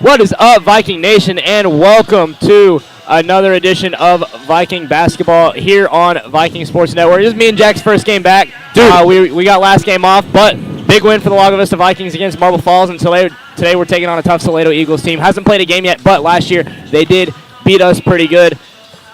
What is up, Viking Nation, and welcome to another edition of Viking basketball here on Viking Sports Network. This is me and Jack's first game back. Dude, we got last game off, but big win for the Lago Vista Vikings against Marble Falls, and today we're taking on a tough Salado Eagles team. Hasn't played a game yet, but last year they did beat us pretty good.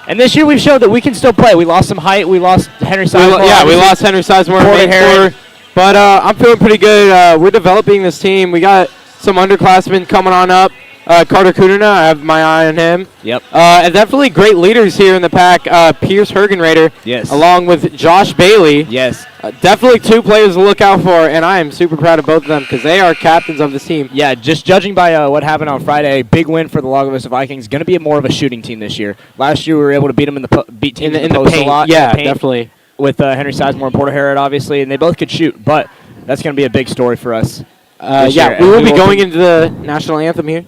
And this year we've showed that we can still play. We lost some height. We lost Henry Sizemore. We lost Henry Sizemore. But I'm feeling pretty good. We're developing this team. We got some underclassmen coming on up. Carter Kudina, I have my eye on him. Yep. And definitely great leaders here in the pack. Pierce Hergenrader, yes, along with Josh Bailey. Yes. Definitely two players to look out for, and I am super proud of both of them because they are captains of this team. Yeah, just judging by what happened on Friday, big win for the Lago Vista Vikings. Going to be more of a shooting team this year. Last year we were able to beat them in the post paint. A lot. Yeah, in the paint definitely. With Henry Sizemore and Porter Herod, obviously, and they both could shoot, but that's going to be a big story for us. Yeah, we will be going into the national anthem here.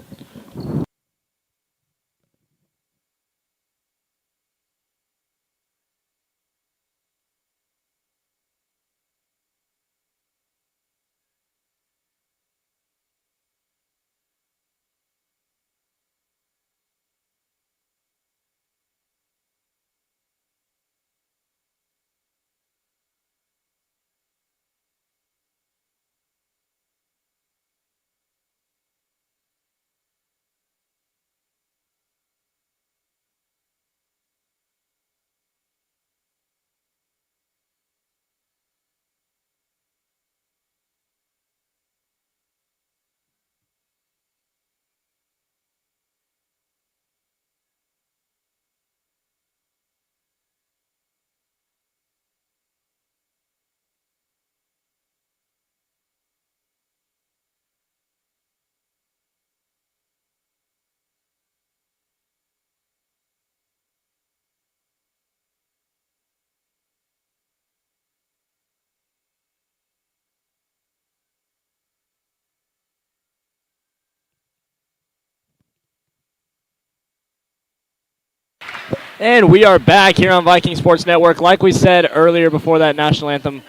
And we are back here on Viking Sports Network. Like we said earlier before that national anthem,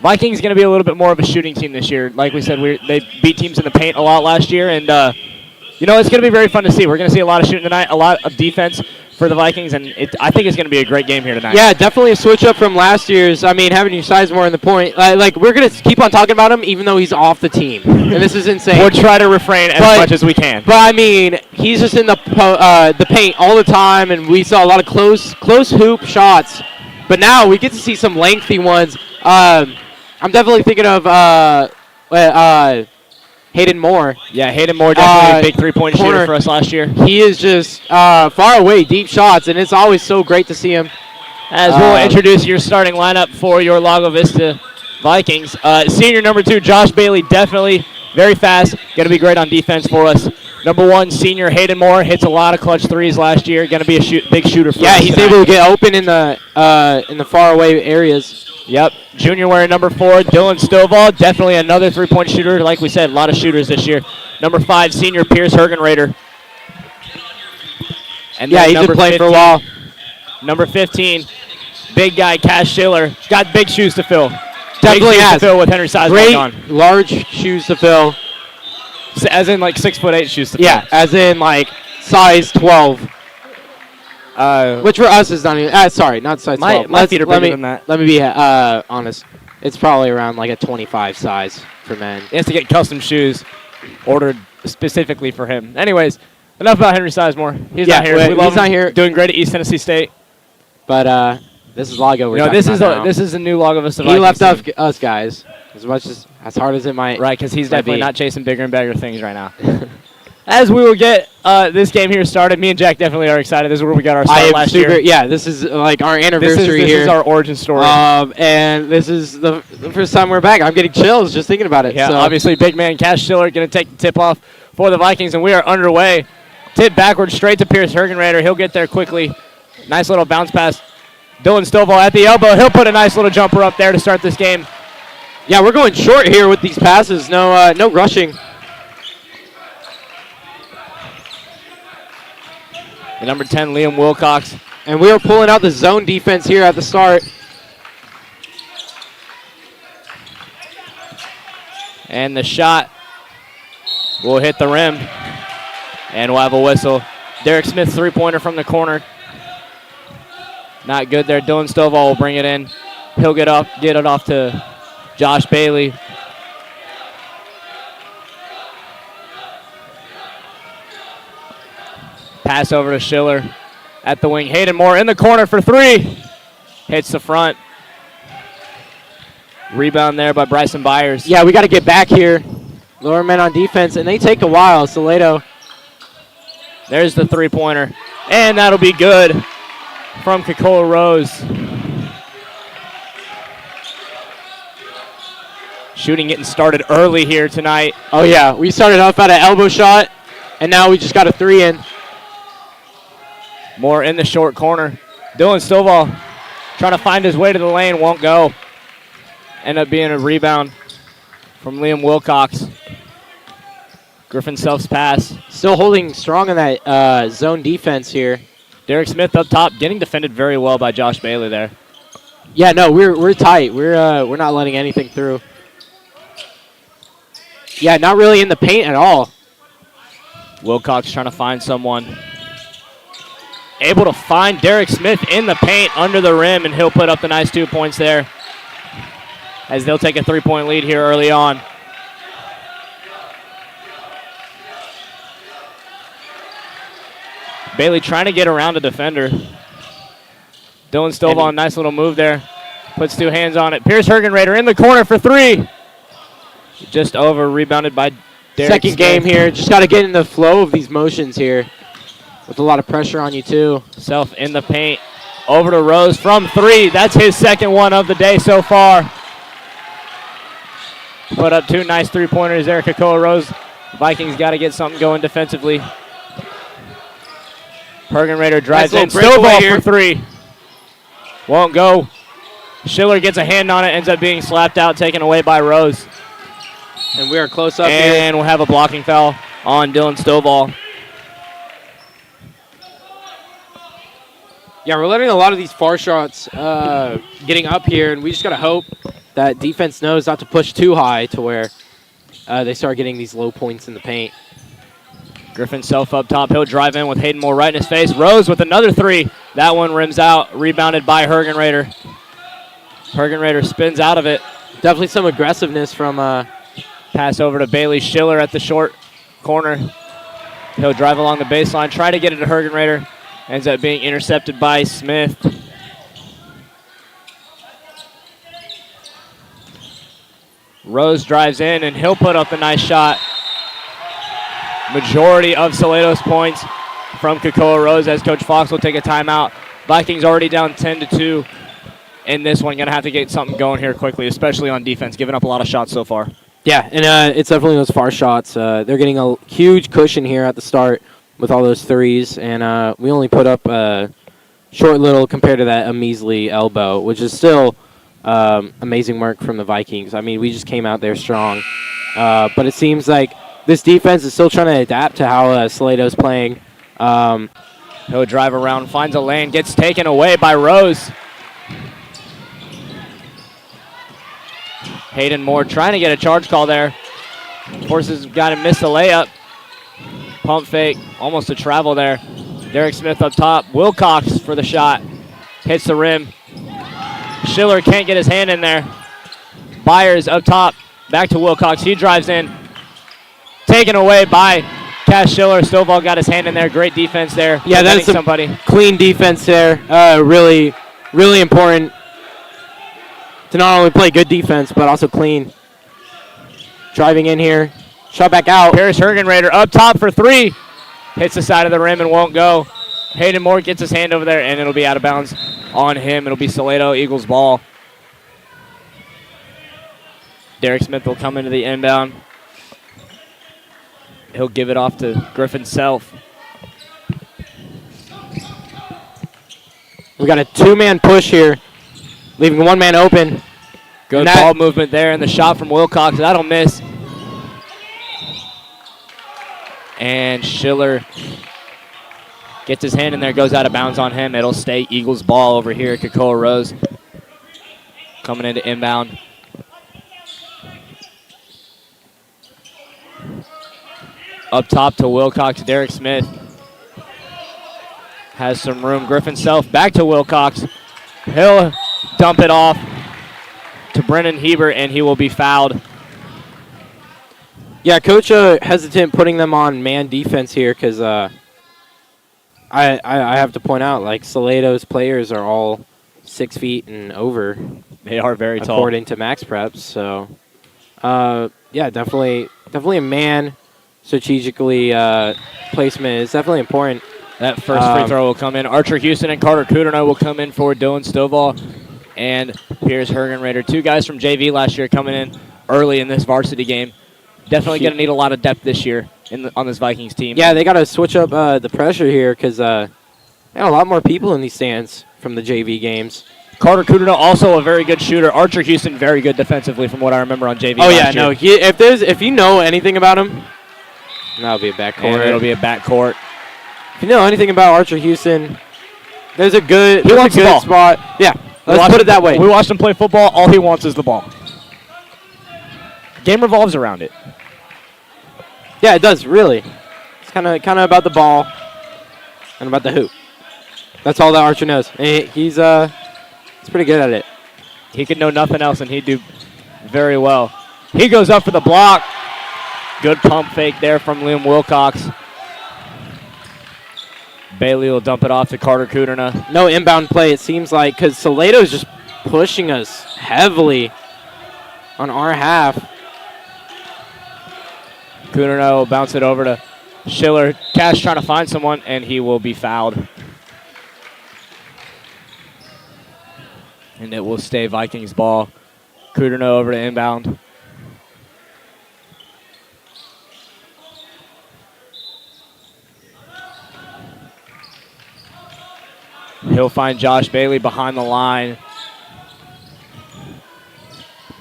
Vikings going to be a little bit more of a shooting team this year. Like we said, they beat teams in the paint a lot last year, and it's going to be very fun to see. We're going to see a lot of shooting tonight, a lot of defense for the Vikings, and I think it's going to be a great game here tonight. Yeah, definitely a switch up from last year's. I mean, having your Sizemore in the point. We're going to keep on talking about him even though he's off the team. And this is insane. We'll try to refrain as much as we can. But, I mean, he's just in the paint all the time, and we saw a lot of close hoop shots. But now we get to see some lengthy ones. I'm definitely thinking of Hayden Moore. Yeah, Hayden Moore, definitely a big three-point shooter for us last year. He is just far away, deep shots, and it's always so great to see him. As we'll introduce your starting lineup for your Lago Vista Vikings. Senior number 2, Josh Bailey, definitely very fast. Going to be great on defense for us. Number 1, senior Hayden Moore, hits a lot of clutch threes last year. Going to be a big shooter for us. Yeah, he's able to get open in the far away areas. Yep. Junior wearing number 4, Dylan Stovall, definitely another three-point shooter. Like we said, a lot of shooters this year. Number 5, senior Pierce Hergenrader. And yeah, he's been playing for a while. Number 15, big guy Cash Schiller. Got big shoes to fill. Definitely has. To fill with Henry Sizemore on. Large shoes to fill. As in 6'8" shoes to fill. Yeah, as in size 12. Which for us is not even. Sorry, not size 12. My feet are bigger than that. Let me be honest. It's probably around a 25 size for men. He has to get custom shoes ordered specifically for him. Anyways, enough about Henry Sizemore. He's not here. We love him. Not here. Doing great at East Tennessee State. But this is Lago. This is a new Lago Vista Vikings. He left us guys as hard as it might. Right, because he's definitely not chasing bigger and bigger things right now. As we will get this game here started, me and Jack definitely are excited. This is where we got our start last year. Yeah, this is our anniversary here. This is our origin story. And this is the first time we're back. I'm getting chills just thinking about it. Yeah, so. Obviously, big man Cash Schiller going to take the tip off for the Vikings, and we are underway. Tip backwards straight to Pierce Hergenrader. He'll get there quickly. Nice little bounce pass. Dylan Stovall at the elbow. He'll put a nice little jumper up there to start this game. Yeah, we're going short here with these passes. No rushing. The number 10, Liam Wilcox. And we are pulling out the zone defense here at the start. And the shot will hit the rim. And we'll have a whistle. Derek Smith, three-pointer from the corner. Not good there. Dylan Stovall will bring it in. He'll get it off to Josh Bailey. Pass over to Schiller at the wing. Hayden Moore in the corner for three. Hits the front. Rebound there by Bryson Byers. Yeah, we got to get back here. Lower men on defense, and they take a while. Salado. There's the three-pointer. And that'll be good from Kekoa Rose. Shooting getting started early here tonight. Oh, yeah. We started off at an elbow shot, and now we just got a three in. Moore in the short corner. Dylan Stovall trying to find his way to the lane. Won't go. End up being a rebound from Liam Wilcox. Griffin Self's pass. Still holding strong in that zone defense here. Derek Smith up top, getting defended very well by Josh Bailey there. Yeah, no, we're tight. We're not letting anything through. Yeah, not really in the paint at all. Wilcox trying to find someone. Able to find Derek Smith in the paint under the rim, and he'll put up the nice 2 points there as they'll take a three-point lead here early on. Bailey trying to get around a defender. Dylan Stovall, nice little move there. Puts two hands on it. Pierce Hergenrader in the corner for three. Just over, rebounded by Derek Second Smith. game here. Just got to get in the flow of these motions here with a lot of pressure on you, too. Self in the paint. Over to Rose from three. That's his second one of the day so far. Put up two nice three-pointers there. Kekoa Rose. Vikings got to get something going defensively. Hergenrader drives in. Stovall for three. Won't go. Schiller gets a hand on it. Ends up being slapped out, taken away by Rose. And we are close up here. And we'll have a blocking foul on Dylan Stovall. Yeah, we're letting a lot of these far shots getting up here, and we just got to hope that defense knows not to push too high to where they start getting these low points in the paint. Griffin Self up top. He'll drive in with Hayden Moore right in his face. Rose with another three. That one rims out. Rebounded by Hergenrader. Hergenrader spins out of it. Definitely some aggressiveness from... Pass over to Bailey. Schiller at the short corner. He'll drive along the baseline. Try to get it to Hergenrader. Ends up being intercepted by Smith. Rose drives in, and he'll put up a nice shot. Majority of Salado's points from Kekoa Rose as Coach Fox will take a timeout. Vikings already down 10-2 in this one. Going to have to get something going here quickly, especially on defense, giving up a lot of shots so far. Yeah, and it's definitely those far shots. They're getting a huge cushion here at the start with all those threes, and we only put up a short little compared to that a measly elbow, which is still amazing work from the Vikings. I mean, we just came out there strong, but it seems like this defense is still trying to adapt to how Salado's playing. He'll drive around, finds a lane, gets taken away by Rose. Hayden Moore trying to get a charge call there. Forces got to miss the layup. Pump fake, almost a travel there. Derek Smith up top. Wilcox for the shot. Hits the rim. Schiller can't get his hand in there. Byers up top. Back to Wilcox. He drives in. Taken away by Cash Schiller. Stovall got his hand in there. Great defense there. Yeah, that's somebody. Clean defense there. Really, really important to not only play good defense, but also clean. Driving in here. Shot back out. Paris Hergenrader up top for three. Hits the side of the rim and won't go. Hayden Moore gets his hand over there, and it'll be out of bounds on him. It'll be Salado Eagles ball. Derek Smith will come into the inbound. He'll give it off to Griffin Self. We got a two-man push here, leaving one man open. Good ball movement there, and the shot from Wilcox. That'll miss. And Schiller gets his hand in there, goes out of bounds on him. It'll stay Eagles ball over here at Kekoa Rose. Coming into inbound. Up top to Wilcox. Derek Smith has some room. Griffin Self back to Wilcox. He'll dump it off to Brennan Hebert, and he will be fouled. Yeah, Coach hesitant putting them on man defense here because I have to point out, like, Salado's players are all 6 feet and over. They are very tall. According to Max Preps. So, yeah, definitely a man strategically placement is definitely important. That first free throw will come in. Archer Houston and Carter Kudrna will come in for Dylan Stovall and Piers Hergenrader. 2 guys from JV last year coming in early in this varsity game. Definitely going to need a lot of depth this year on this Vikings team. Yeah, they got to switch up the pressure here because they got a lot more people in these stands from the JV games. Carter Kudrna also a very good shooter. Archer Houston very good defensively from what I remember on JV. Oh yeah, no. If you know anything about him, that'll be a backcourt. And it'll be a backcourt. If you know anything about Archer Houston, there's a good spot. Yeah, let's put it that way. We watched him play football. All he wants is the ball. Game revolves around it. Yeah, it does, really. It's kind of about the ball and about the hoop. That's all that Archer knows. And he's pretty good at it. He could know nothing else, and he'd do very well. He goes up for the block. Good pump fake there from Liam Wilcox. Bailey will dump it off to Carter Kudrna. No inbound play, it seems like, because Salado's just pushing us heavily on our half. Kudrna will bounce it over to Schiller. Cash trying to find someone, and he will be fouled. And it will stay Vikings ball. Kudrna over to inbound. He'll find Josh Bailey behind the line.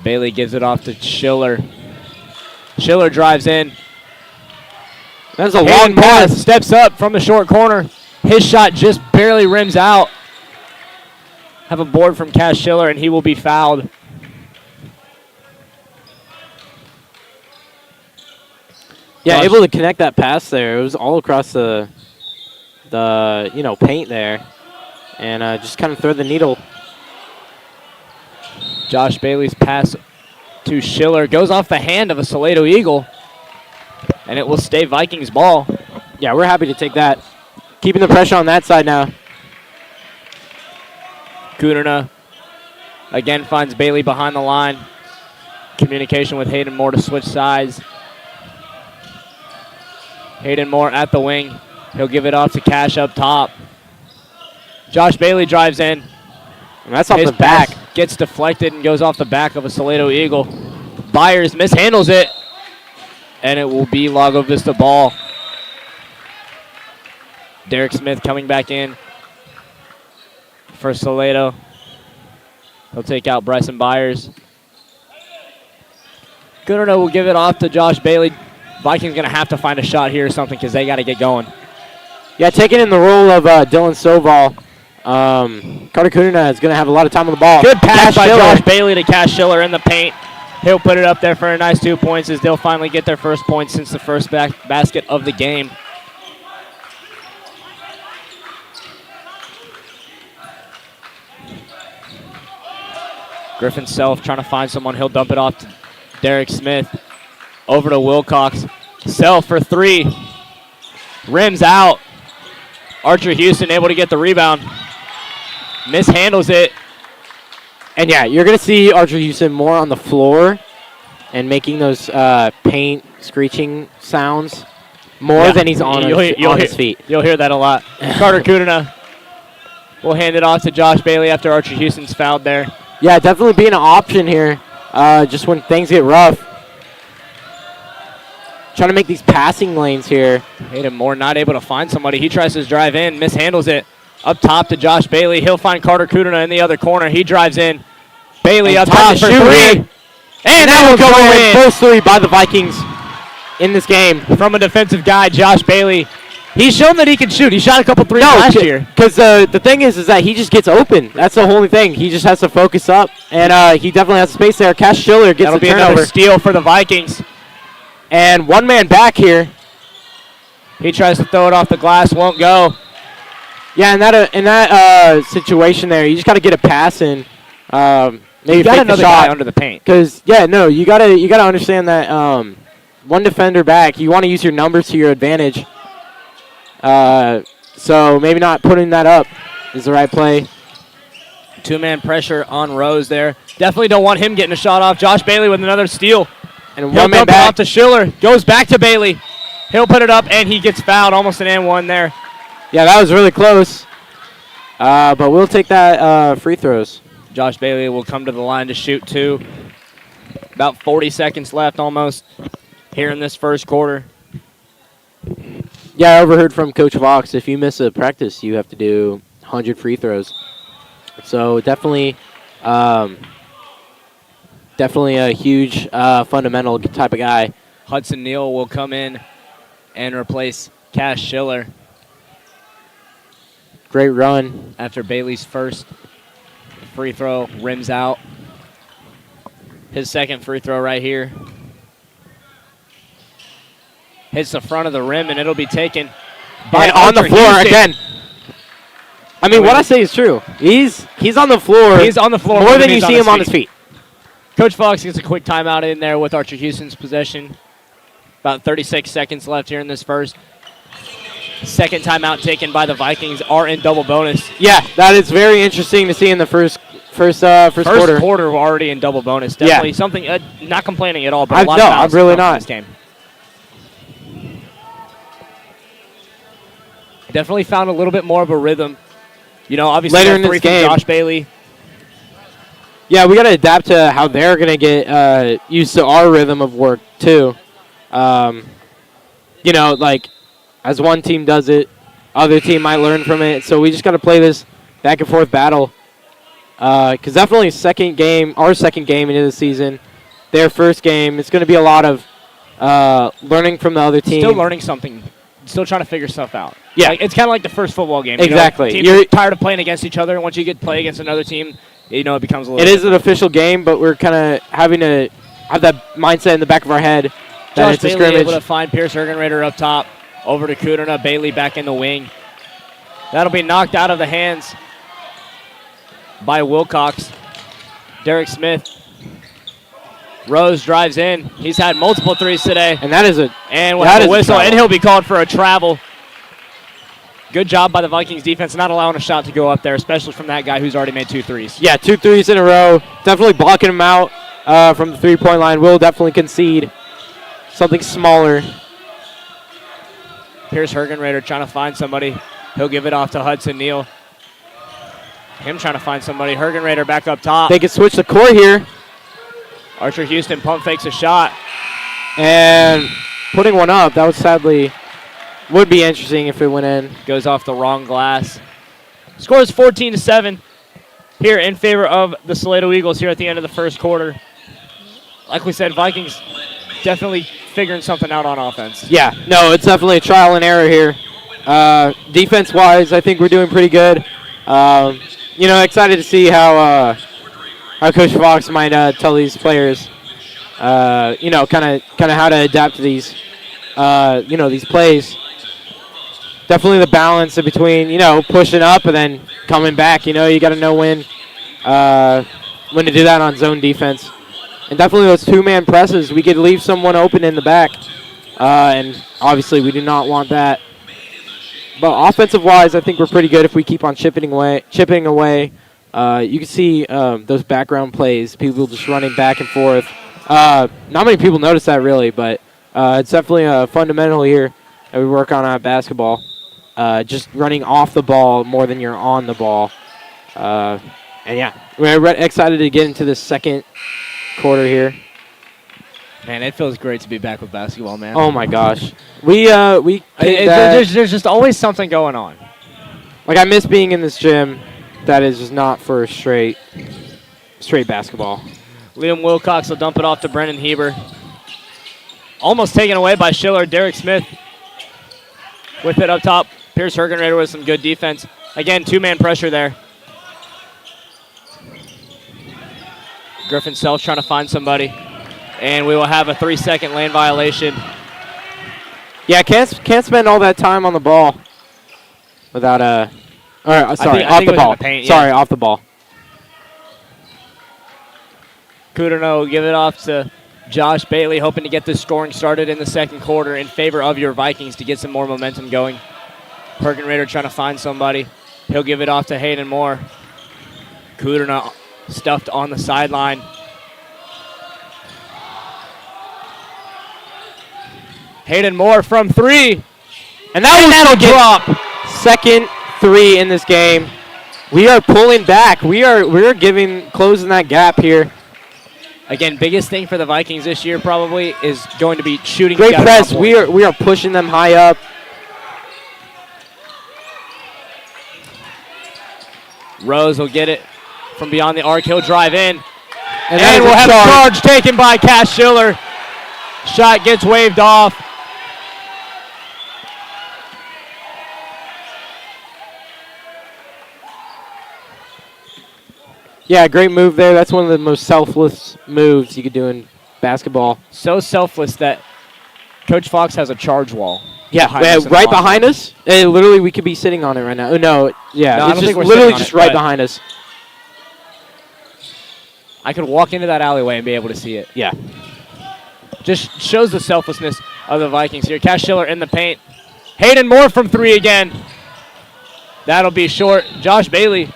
Bailey gives it off to Schiller. Schiller drives in. That's a long pass. Steps up from the short corner. His shot just barely rims out. Have a board from Cash Schiller, and he will be fouled. Yeah, able to connect that pass there. It was all across the paint there. And just kind of thread the needle. Josh Bailey's pass to Schiller goes off the hand of a Salado Eagle, and it will stay Vikings ball. Yeah, we're happy to take that. Keeping the pressure on that side now. Kudrna again finds Bailey behind the line. Communication with Hayden Moore to switch sides. Hayden Moore at the wing. He'll give it off to Cash up top. Josh Bailey drives in. And that's off the back. Gets deflected and goes off the back of a Salado Eagle. Byers mishandles it, and it will be Lago Vista ball. Derek Smith coming back in for Salado. He'll take out Bryson Byers. Kudrna will give it off to Josh Bailey. Vikings going to have to find a shot here or something because they got to get going. Yeah, taking in the role of Dylan Stovall. Carter Kudrna is going to have a lot of time on the ball. Good pass by Josh Bailey to Cash Schiller in the paint. He'll put it up there for a nice 2 points as they'll finally get their first point since the first basket of the game. Griffin Self trying to find someone. He'll dump it off to Derek Smith. Over to Wilcox. Self for 3. Rims out. Archer Houston able to get the rebound. Mishandles it. And yeah, you're going to see Archer Houston more on the floor and making those paint screeching sounds more than he's on his feet. You'll hear that a lot. Carter Kudrna will hand it off to Josh Bailey after Archer Houston's fouled there. Yeah, definitely being an option here just when things get rough. Trying to make these passing lanes here. Hayden Moore not able to find somebody. He tries to drive in, mishandles it. Up top to Josh Bailey. He'll find Carter Kudrna in the other corner. He drives in. Bailey up top for 3. And that will go in. First 3 by the Vikings in this game. From a defensive guy, Josh Bailey. He's shown that he can shoot. He shot a couple threes last year. Because the thing is that he just gets open. That's the only thing. He just has to focus up. And he definitely has space there. Cash Schiller gets the turnover. That'll be another steal for the Vikings. And one man back here. He tries to throw it off the glass, won't go. Yeah, in that situation there, you just got to get a pass in. Maybe You got fake another the shot guy under the paint. Because you gotta understand that one defender back. You want to use your numbers to your advantage. So maybe not putting that up is the right play. Two-man pressure on Rose there. Definitely don't want him getting a shot off. Josh Bailey with another steal. And He'll one man dump it back. off to Schiller. Goes back to Bailey. He'll put it up, and he gets fouled. Almost an and one there. Yeah, that was really close. But we'll take that free throws. Josh Bailey will come to the line to shoot two. About 40 seconds left almost here in this first quarter. Yeah, I overheard from Coach Vox, if you miss a practice, you have to do 100 free throws. So definitely a huge fundamental type of guy. Hudson Neal will come in and replace Cash Schiller Great run. after Bailey's first free throw rims out. His second free throw right here. Hits the front of the rim, and it'll be taken by And on the Archer floor Houston. again. I mean, what I say is true. He's on the floor. He's on the floor more than you he's see him on his feet. Coach Fox gets a quick timeout in there with Archer Houston's possession. About 36 seconds left here in this first. Second timeout taken by the Vikings are in double bonus. Yeah, that is very interesting to see in the first quarter. First quarter we're already in double bonus. Definitely something, not complaining at all, but a lot of I'm fouls really in not. this game. Definitely found a little bit more of a rhythm. You know, obviously Later that in this three from game. Josh Bailey. Yeah, we got to adapt to how they're going to get used to our rhythm of work, too. You know, like, as one team does it, other team might learn from it. So we just got to play this back-and-forth battle. Because definitely our second game into the season, their first game, it's going to be a lot of learning from the other team. Still learning something. Still trying to figure stuff out. Yeah. Like, it's kind of like the first football game. Exactly. You know, teams are tired of playing against each other, and once you get to play against another team, you know, it becomes a little It is an official game, but we're kind of having to have that mindset in the back of our head that Josh it's a Bailey scrimmage. able to find Pierce Hergenrader up top. Over to Kudrna. Bailey back in the wing. That'll be knocked out of the hands by Wilcox. Derek Smith. Rose drives in. He's had multiple threes today. And that is a And we'll that have is a a whistle, travel. and he'll be called for a travel. Good job by the Vikings defense not allowing a shot to go up there, especially from that guy who's already made 2 threes. Yeah, 2 threes in a row. Definitely blocking him out from the three-point line. Will definitely concede something smaller. Pierce Hergenrader trying to find somebody. He'll give it off to Hudson Neal. Him trying to find somebody. Hergenrader back up top. They can switch the court here. Archer Houston pump fakes a shot. And putting one up, that would be interesting if it went in. Goes off the wrong glass. Scores 14-7 here in favor of the Salado Eagles here at the end of the first quarter. Like we said, Vikings definitely figuring something out on offense. Yeah, no, it's definitely a trial and error here. Defense-wise, I think we're doing pretty good. You know, excited to see how Coach Fox might tell these players, you know, kind of how to adapt to these, you know, these plays. Definitely the balance in between, you know, pushing up and then coming back. You know, you got to know when to do that on zone defense. And definitely those two-man presses, we could leave someone open in the back. And obviously we do not want that. But offensive-wise, I think we're pretty good if we keep on chipping away. You can see those background plays, people just running back and forth. Not many people notice that really, but it's definitely a fundamental here that we work on basketball. Just running off the ball more than you're on the ball. And yeah, we're excited to get into the second quarter here. Man, it feels great to be back with basketball, man. Oh my gosh, there's just always something going on. Like I miss being in this gym. That is just not for straight basketball. Liam Wilcox will dump it off to Brennan Heber. Almost taken away by Schiller. Derek Smith with it up top. Pierce Hergenrader with some good defense. Again, two-man pressure there. Griffin Self trying to find somebody. And we will have a 3-second lane violation. Yeah, can't spend all that time on the ball without a. All right, sorry, I off think the it was in ball. the paint, Sorry, yeah. off the ball. Kuderno will give it off to Josh Bailey, hoping to get this scoring started in the second quarter in favor of your Vikings to get some more momentum going. Hergenrader trying to find somebody. He'll give it off to Hayden Moore. Kuderno stuffed on the sideline. Hayden Moore from three. And that'll drop. Second three in this game. We are pulling back. We're closing that gap here. Again, biggest thing for the Vikings this year probably is going to be shooting. Great press. We are pushing them high up. Rose will get it from beyond the arc. He'll drive in. And we'll have a charge taken by Cash Schiller. Shot gets waved off. Yeah, great move there. That's one of the most selfless moves you could do in basketball. So selfless that Coach Fox has a charge wall. Yeah, right behind us. Literally, we could be sitting on it right now. Oh, no, yeah, it's just literally just right behind us. I could walk into that alleyway and be able to see it. Yeah. Just shows the selflessness of the Vikings here. Cash Schiller in the paint. Hayden Moore from three again. That'll be short. Josh Bailey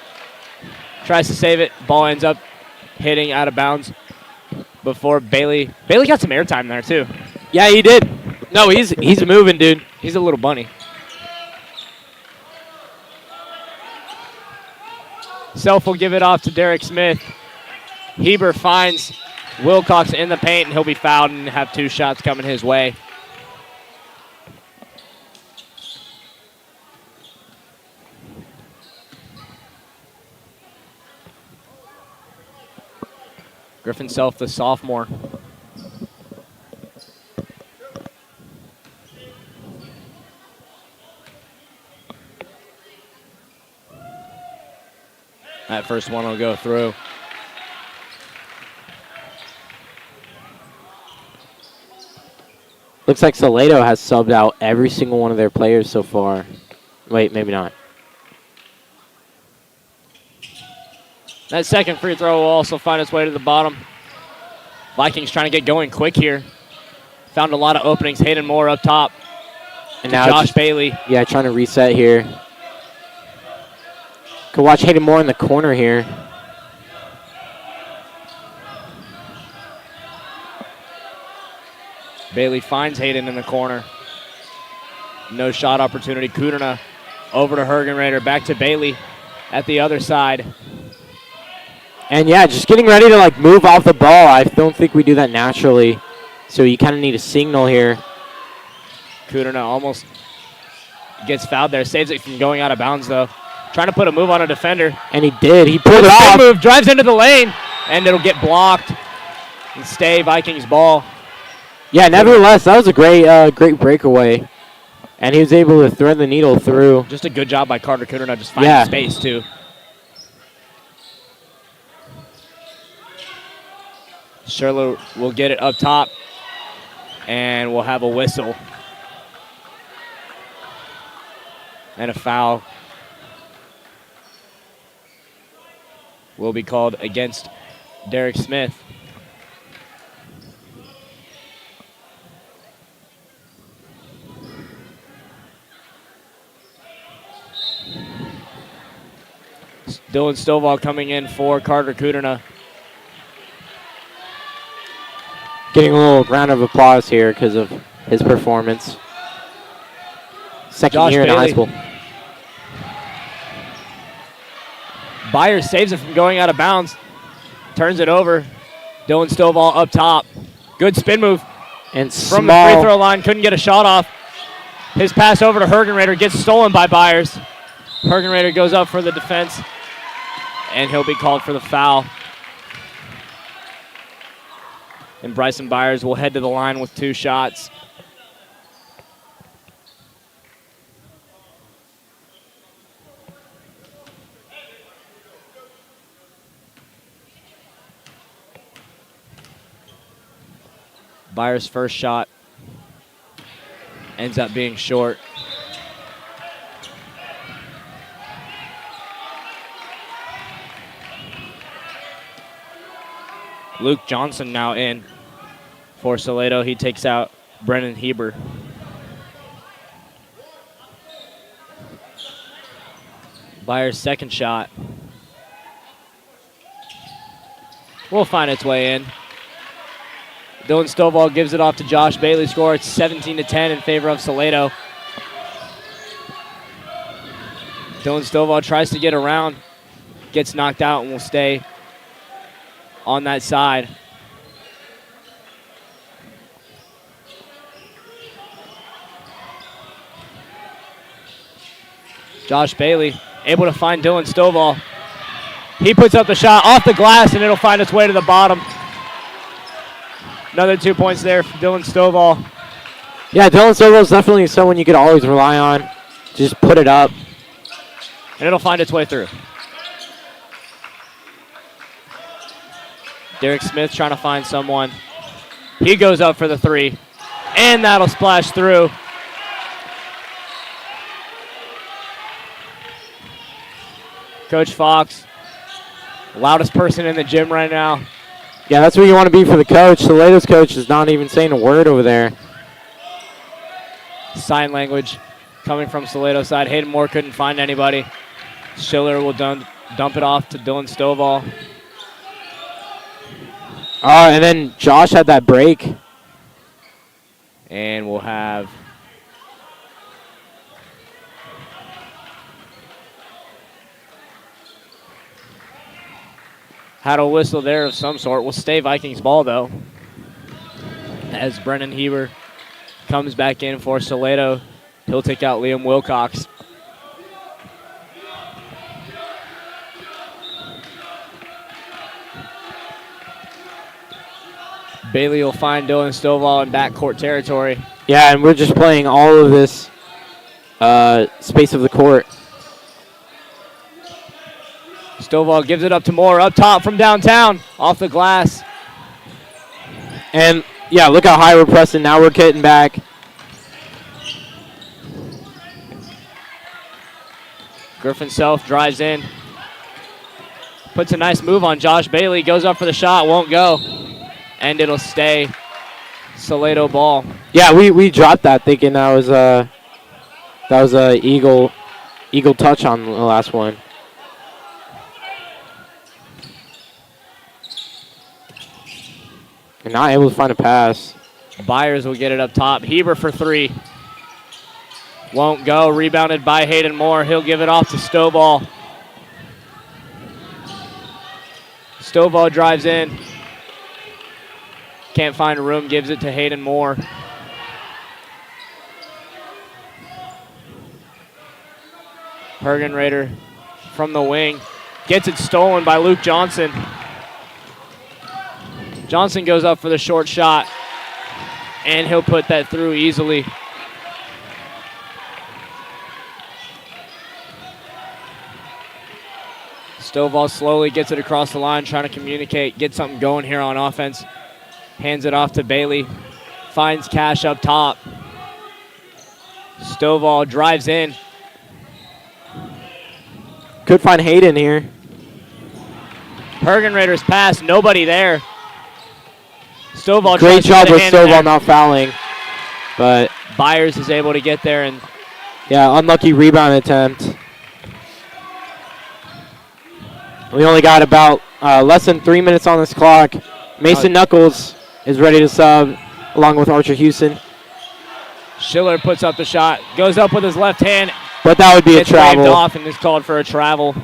tries to save it. Ball ends up hitting out of bounds before Bailey. Bailey got some airtime there, too. Yeah, he did. No, he's moving, dude. He's a little bunny. Self will give it off to Derek Smith. Heber finds Wilcox in the paint, and he'll be fouled and have two shots coming his way. Griffin Self, the sophomore. That first one will go through. Looks like Salado has subbed out every single one of their players so far. Wait, maybe not. That second free throw will also find its way to the bottom. Vikings trying to get going quick here. Found a lot of openings. Hayden Moore up top. And now Josh Bailey. Yeah, trying to reset here. Could watch Hayden Moore in the corner here. Bailey finds Hayden in the corner. No shot opportunity. Kuderna over to Hergenrader. Back to Bailey at the other side. And yeah, just getting ready to like move off the ball. I don't think we do that naturally. So you kind of need a signal here. Kuderna almost gets fouled there. Saves it from going out of bounds though. Trying to put a move on a defender. And he did. He pulled it off. Move, drives into the lane, and it'll get blocked and stay Vikings ball. Yeah, nevertheless, that was a great breakaway. And he was able to thread the needle through. Just a good job by Carter Kuderna just finding space too. Sherler will get it up top, and we'll have a whistle. And a foul will be called against Derek Smith. Dylan Stovall coming in for Carter Kuderna. Getting a little round of applause here because of his performance. Second year in high school. Byers saves it from going out of bounds. Turns it over. Dylan Stovall up top. Good spin move. And from the free throw line. Couldn't get a shot off. His pass over to Hergenrader gets stolen by Byers. Hergenrader goes up for the defense. And he'll be called for the foul. And Bryson Byers will head to the line with 2 shots. Byers' first shot. And ends up being short. Luke Johnson now in for Salado. He takes out Brennan Heber. Byers' second shot will find its way in. Dylan Stovall gives it off to Josh Bailey. Score, it's 17-10 in favor of Salado. Dylan Stovall tries to get around, gets knocked out, and will stay on that side. Josh Bailey able to find Dylan Stovall. He puts up the shot off the glass, and it'll find its way to the bottom. Another 2 points there for Dylan Stovall. Yeah, Dylan Stovall is definitely someone you could always rely on. Just put it up. And it'll find its way through. Derek Smith trying to find someone. He goes up for the three, and that'll splash through. Coach Fox, loudest person in the gym right now. Yeah, that's what you want to be for the coach. Salado's coach is not even saying a word over there. Sign language coming from Salado's side. Hayden Moore couldn't find anybody. Schiller will dump it off to Dylan Stovall. And then Josh had that break. And we'll have had a whistle there of some sort. We'll stay Vikings ball, though, as Brennan Heber comes back in for Salado. He'll take out Liam Wilcox. Bailey will find Dylan Stovall in backcourt territory. Yeah, and we're just playing all of this space of the court. Stovall gives it up to Moore, up top from downtown, off the glass. And, yeah, look how high we're pressing. Now we're getting back. Griffin Self drives in. Puts a nice move on Josh Bailey. Goes up for the shot, won't go. And it'll stay Salado ball. Yeah, we dropped that thinking that was a Eagle touch on the last one. And not able to find a pass. Byers will get it up top. Heber for three. Won't go. Rebounded by Hayden Moore. He'll give it off to Stovall. Stovall drives in. Can't find a room. Gives it to Hayden Moore. Hergenrader from the wing. Gets it stolen by Luke Johnson. Johnson goes up for the short shot, and he'll put that through easily. Stovall slowly gets it across the line, trying to communicate, get something going here on offense. Hands it off to Bailey. Finds Cash up top. Stovall drives in. Could find Hayden here. Hergenrader's pass, nobody there. Stovall Great tries job to with get a hand in Stovall there. not fouling. But, Byers is able to get there, and yeah, unlucky rebound attempt. We only got about less than 3 minutes on this clock. Mason Knuckles is ready to sub along with Archer Houston. Schiller puts up the shot, goes up with his left hand. But that would be a It's waved travel. off and is called for a travel.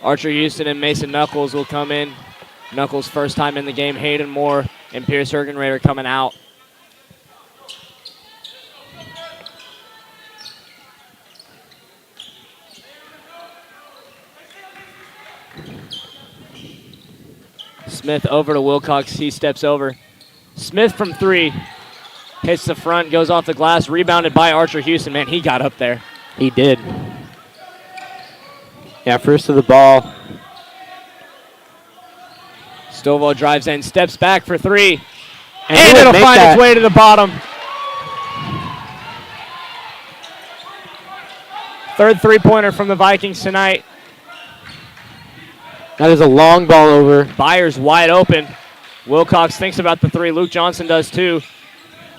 Archer Houston and Mason Knuckles will come in. Knuckles first time in the game. Hayden Moore and Pierce Hergenrader coming out. Smith over to Wilcox. He steps over. Smith from three. Hits the front, goes off the glass. Rebounded by Archer Houston. Man, he got up there. He did. Yeah, first to the ball. Stovall drives in, steps back for three. And it'll find its way to the bottom. Third three-pointer from the Vikings tonight. That is a long ball over. Byers wide open. Wilcox thinks about the three. Luke Johnson does too.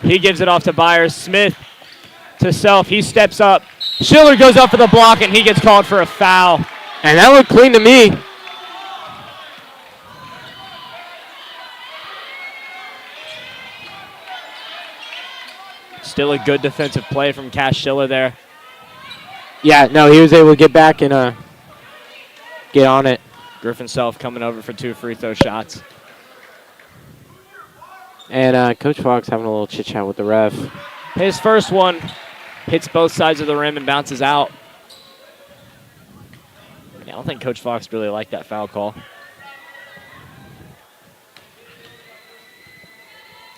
He gives it off to Byers. Smith to Self. He steps up. Schiller goes up for the block, and he gets called for a foul. And that looked clean to me. Still a good defensive play from Cash Schiller there. Yeah, no, he was able to get back and get on it. Griffin Self coming over for 2 free throw shots. And Coach Fox having a little chit-chat with the ref. His first one hits both sides of the rim and bounces out. I don't think Coach Fox really liked that foul call.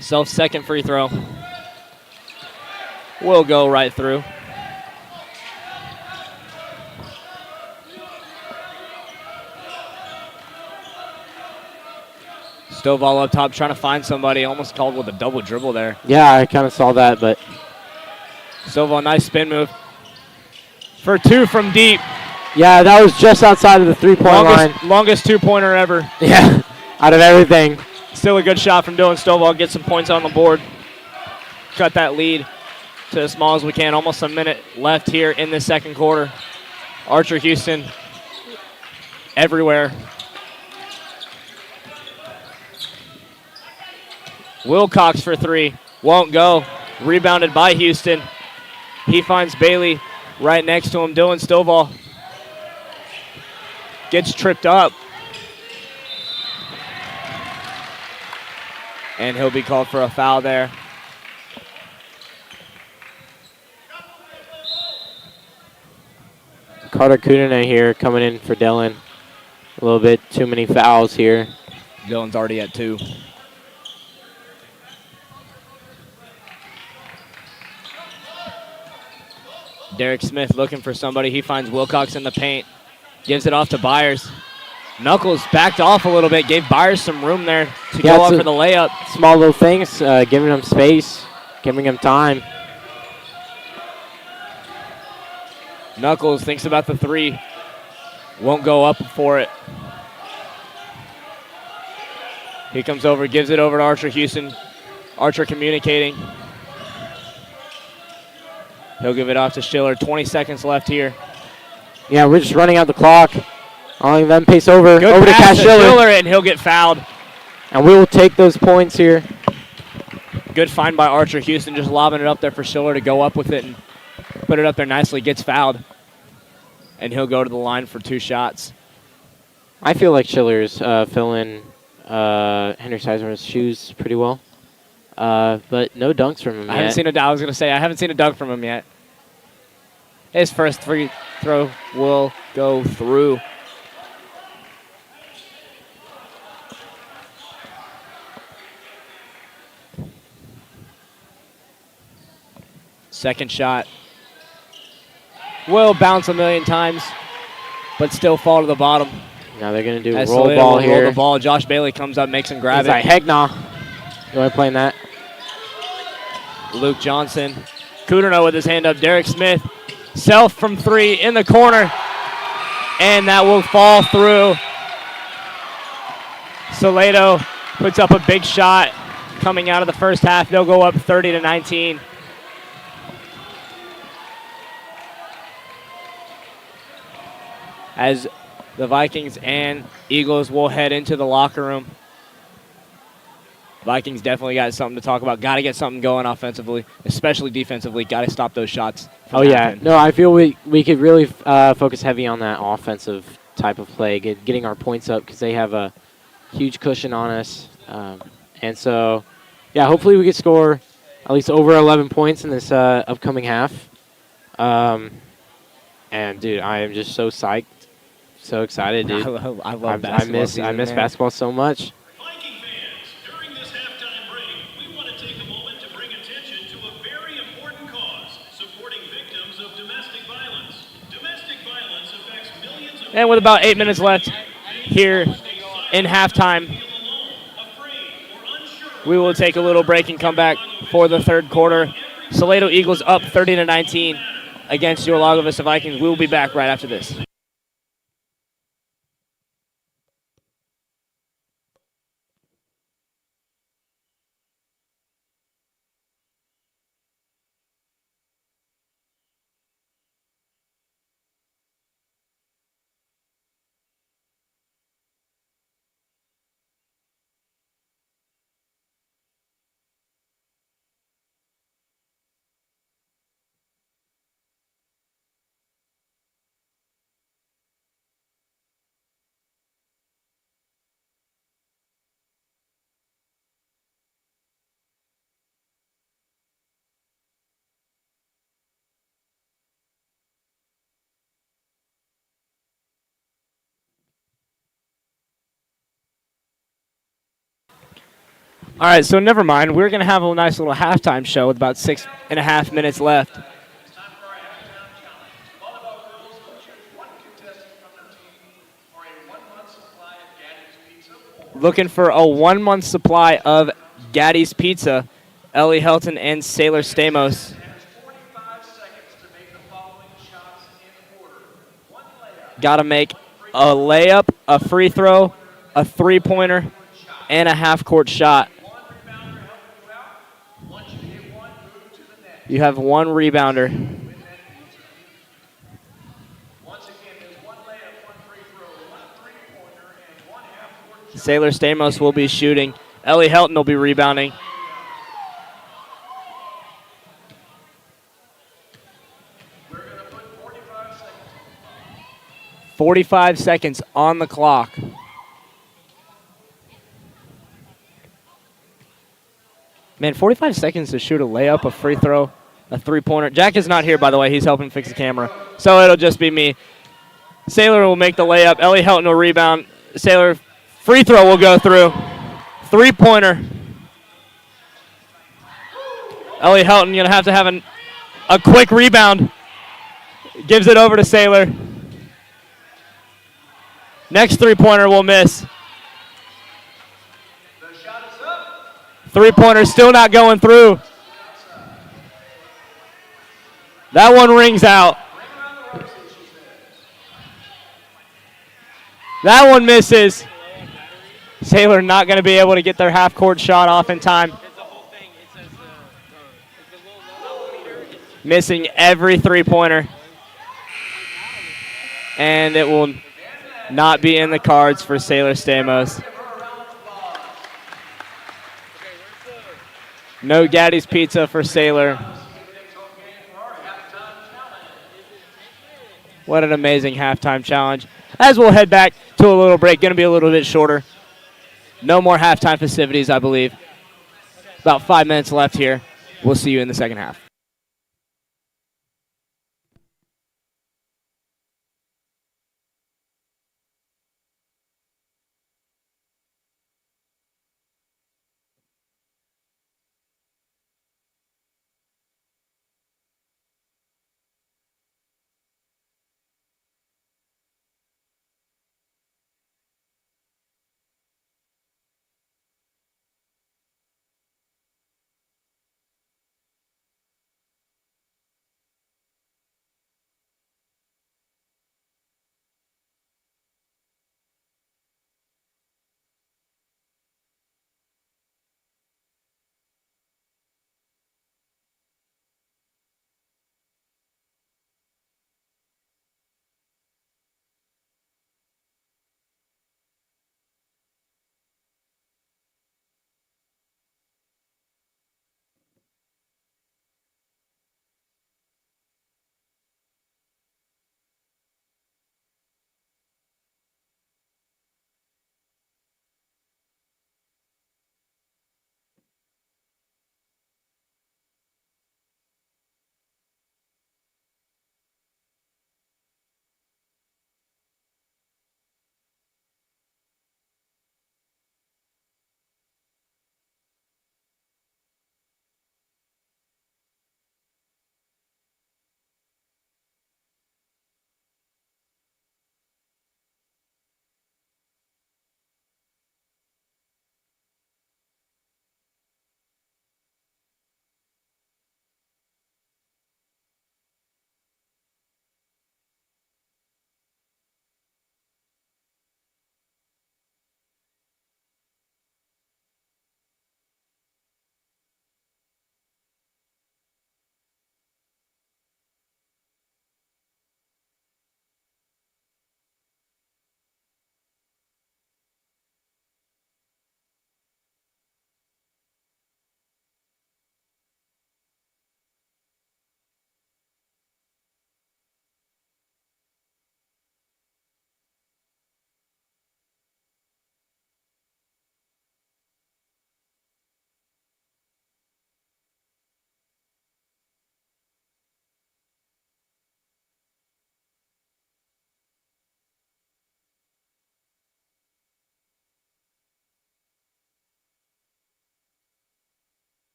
Self's second free throw will go right through. Stovall up top trying to find somebody. Almost called with a double dribble there. Yeah, I kind of saw that, but. Stovall, nice spin move. For 2 from deep. Yeah, that was just outside of the three-point line. Longest two-pointer ever. Yeah, out of everything. Still a good shot from Dylan Stovall. Get some points on the board. Cut that lead to as small as we can. Almost a minute left here in the second quarter. Archer Houston everywhere. Wilcox for 3. Won't go. Rebounded by Houston. He finds Bailey right next to him. Dylan Stovall gets tripped up. And he'll be called for a foul there. Carter Kudina here coming in for Dylan. A little bit too many fouls here. Dylan's already at 2. Derek Smith looking for somebody. He finds Wilcox in the paint. Gives it off to Byers. Knuckles backed off a little bit. Gave Byers some room there to go up for the layup. Small little things, giving him space, giving him time. Knuckles thinks about the 3. Won't go up for it. He comes over, gives it over to Archer Houston. Archer communicating. He'll give it off to Schiller. 20 seconds left here. Yeah, we're just running out the clock. Only them pace over. Good over to pass Cash to Schiller. Schiller, and he'll get fouled. And we will take those points here. Good find by Archer Houston, just lobbing it up there for Schiller to go up with it and put it up there nicely. Gets fouled. And he'll go to the line for 2 shots. I feel like Schiller's filling Henry Sizemann's shoes pretty well. But no dunks from him yet. I was going to say, I haven't seen a dunk from him yet. His first free throw will go through. Second shot will bounce a million times, but still fall to the bottom. Now they're going to do a roll ball here. Roll the ball. Josh Bailey comes up, makes him grab it. He's like, heck nah. You want to play that? Luke Johnson. Kudrno with his hand up. Derek Smith. Self from 3 in the corner. And that will fall through. Salado puts up a big shot coming out of the first half. They'll go up 30-19. As the Vikings and Eagles will head into the locker room. Vikings definitely got something to talk about. Got to get something going offensively, especially defensively. Got to stop those shots. Oh, yeah. No, I feel we could really focus heavy on that offensive type of play, getting our points up because they have a huge cushion on us. And so, yeah, hopefully we could score at least over 11 points in this upcoming half. And, dude, I am just so psyched. So excited, dude. I love basketball. I miss basketball so much. Viking fans, during this halftime break, we want to take a moment to bring attention to a very important cause, supporting victims of domestic violence. Domestic violence affects millions of And with about 8 minutes left here in halftime, We will take a little break and come back for the third quarter. Salado Eagles up 30-19 against your Lago Vista Vikings. We will be back right after this. All right, so never mind. We're going to have a nice little halftime show with about 6.5 minutes left. Looking for a 1 month supply of Gaddy's Pizza, Ellie Helton and Sailor Stamos. Got to make a layup, a free throw, a three-pointer, and a half-court shot. You have one rebounder. Sailor Stamos will be shooting. Ellie Helton will be rebounding. We're going to put 45 seconds. 45 seconds on the clock. Man, 45 seconds to shoot a layup, a free throw, a three-pointer. Jack is not here, by the way. He's helping fix the camera. So it'll just be me. Sailor will make the layup. Ellie Helton will rebound. Sailor free throw will go through. Three-pointer. Ellie Helton going to have a quick rebound. Gives it over to Sailor. Next three-pointer will miss. Three-pointer still not going through. That one rings out. That one misses. Sailor not going to be able to get their half-court shot off in time. Missing every three-pointer. And it will not be in the cards for Sailor Stamos. No Gaddy's Pizza for Sailor. What an amazing halftime challenge. As we'll head back to a little break, going to be a little bit shorter. No more halftime festivities, I believe. About 5 minutes left here. We'll see you in the second half.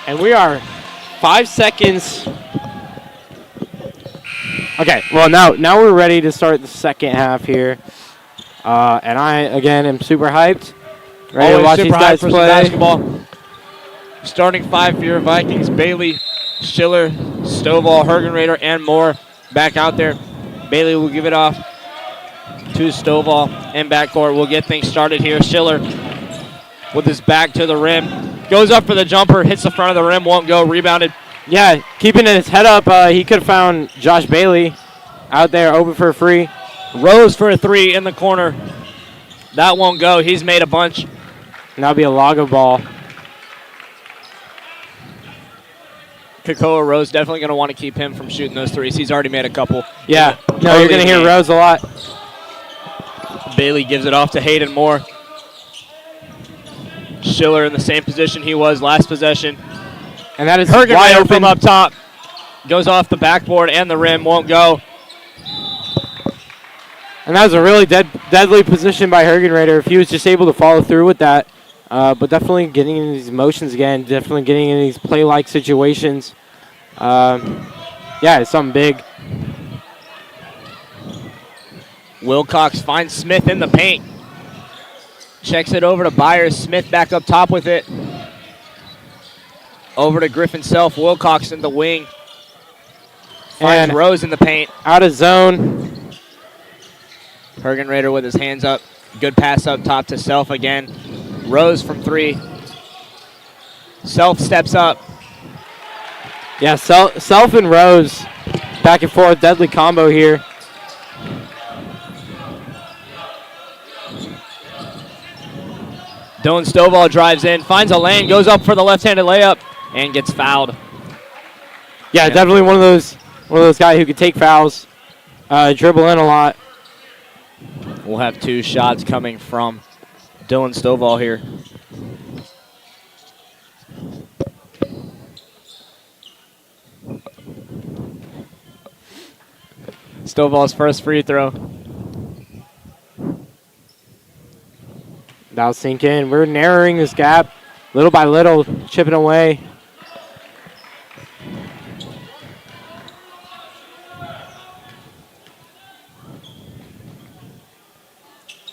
And we are 5 seconds. Okay, well, now we're ready to start the second half here. And I, again, am super hyped. Ready to watch these guys for play. Basketball. Starting 5 for your Vikings: Bailey, Schiller, Stovall, Hergenrader, and more back out there. Bailey will give it off to Stovall and backcourt. We'll get things started here. Schiller with his back to the rim. Goes up for the jumper, hits the front of the rim, won't go, rebounded. Yeah, keeping his head up, he could have found Josh Bailey out there open for a free. Rose for a 3 in the corner. That won't go. He's made a bunch. And that'll be a Lago ball. Kakoa Rose definitely going to want to keep him from shooting those threes. He's already made a couple. Yeah, no, you're going to hear Rose a lot. Bailey gives it off to Hayden Moore. Schiller in the same position he was last possession. And that is Hergenrader wide open from up top. Goes off the backboard and the rim, won't go. And that was a really deadly position by Hergenrader if he was just able to follow through with that. But definitely getting in these motions again, definitely getting in these play-like situations. Yeah, it's something big. Wilcox finds Smith in the paint. Checks it over to Byers. Smith back up top with it. Over to Griffin Self. Wilcox in the wing. Finds And Rose in the paint. out of zone. Hergenrader with his hands up. Good pass up top to Self again. Rose from 3. Self steps up. Yeah, Self and Rose back and forth, deadly combo here. Dylan Stovall drives in, finds a lane, goes up for the left-handed layup, and gets fouled. Yeah, definitely one of those guys who could take fouls, dribble in a lot. We'll have 2 shots coming from Dylan Stovall here. Stovall's first free throw. That'll sink in. We're narrowing this gap little by little, chipping away.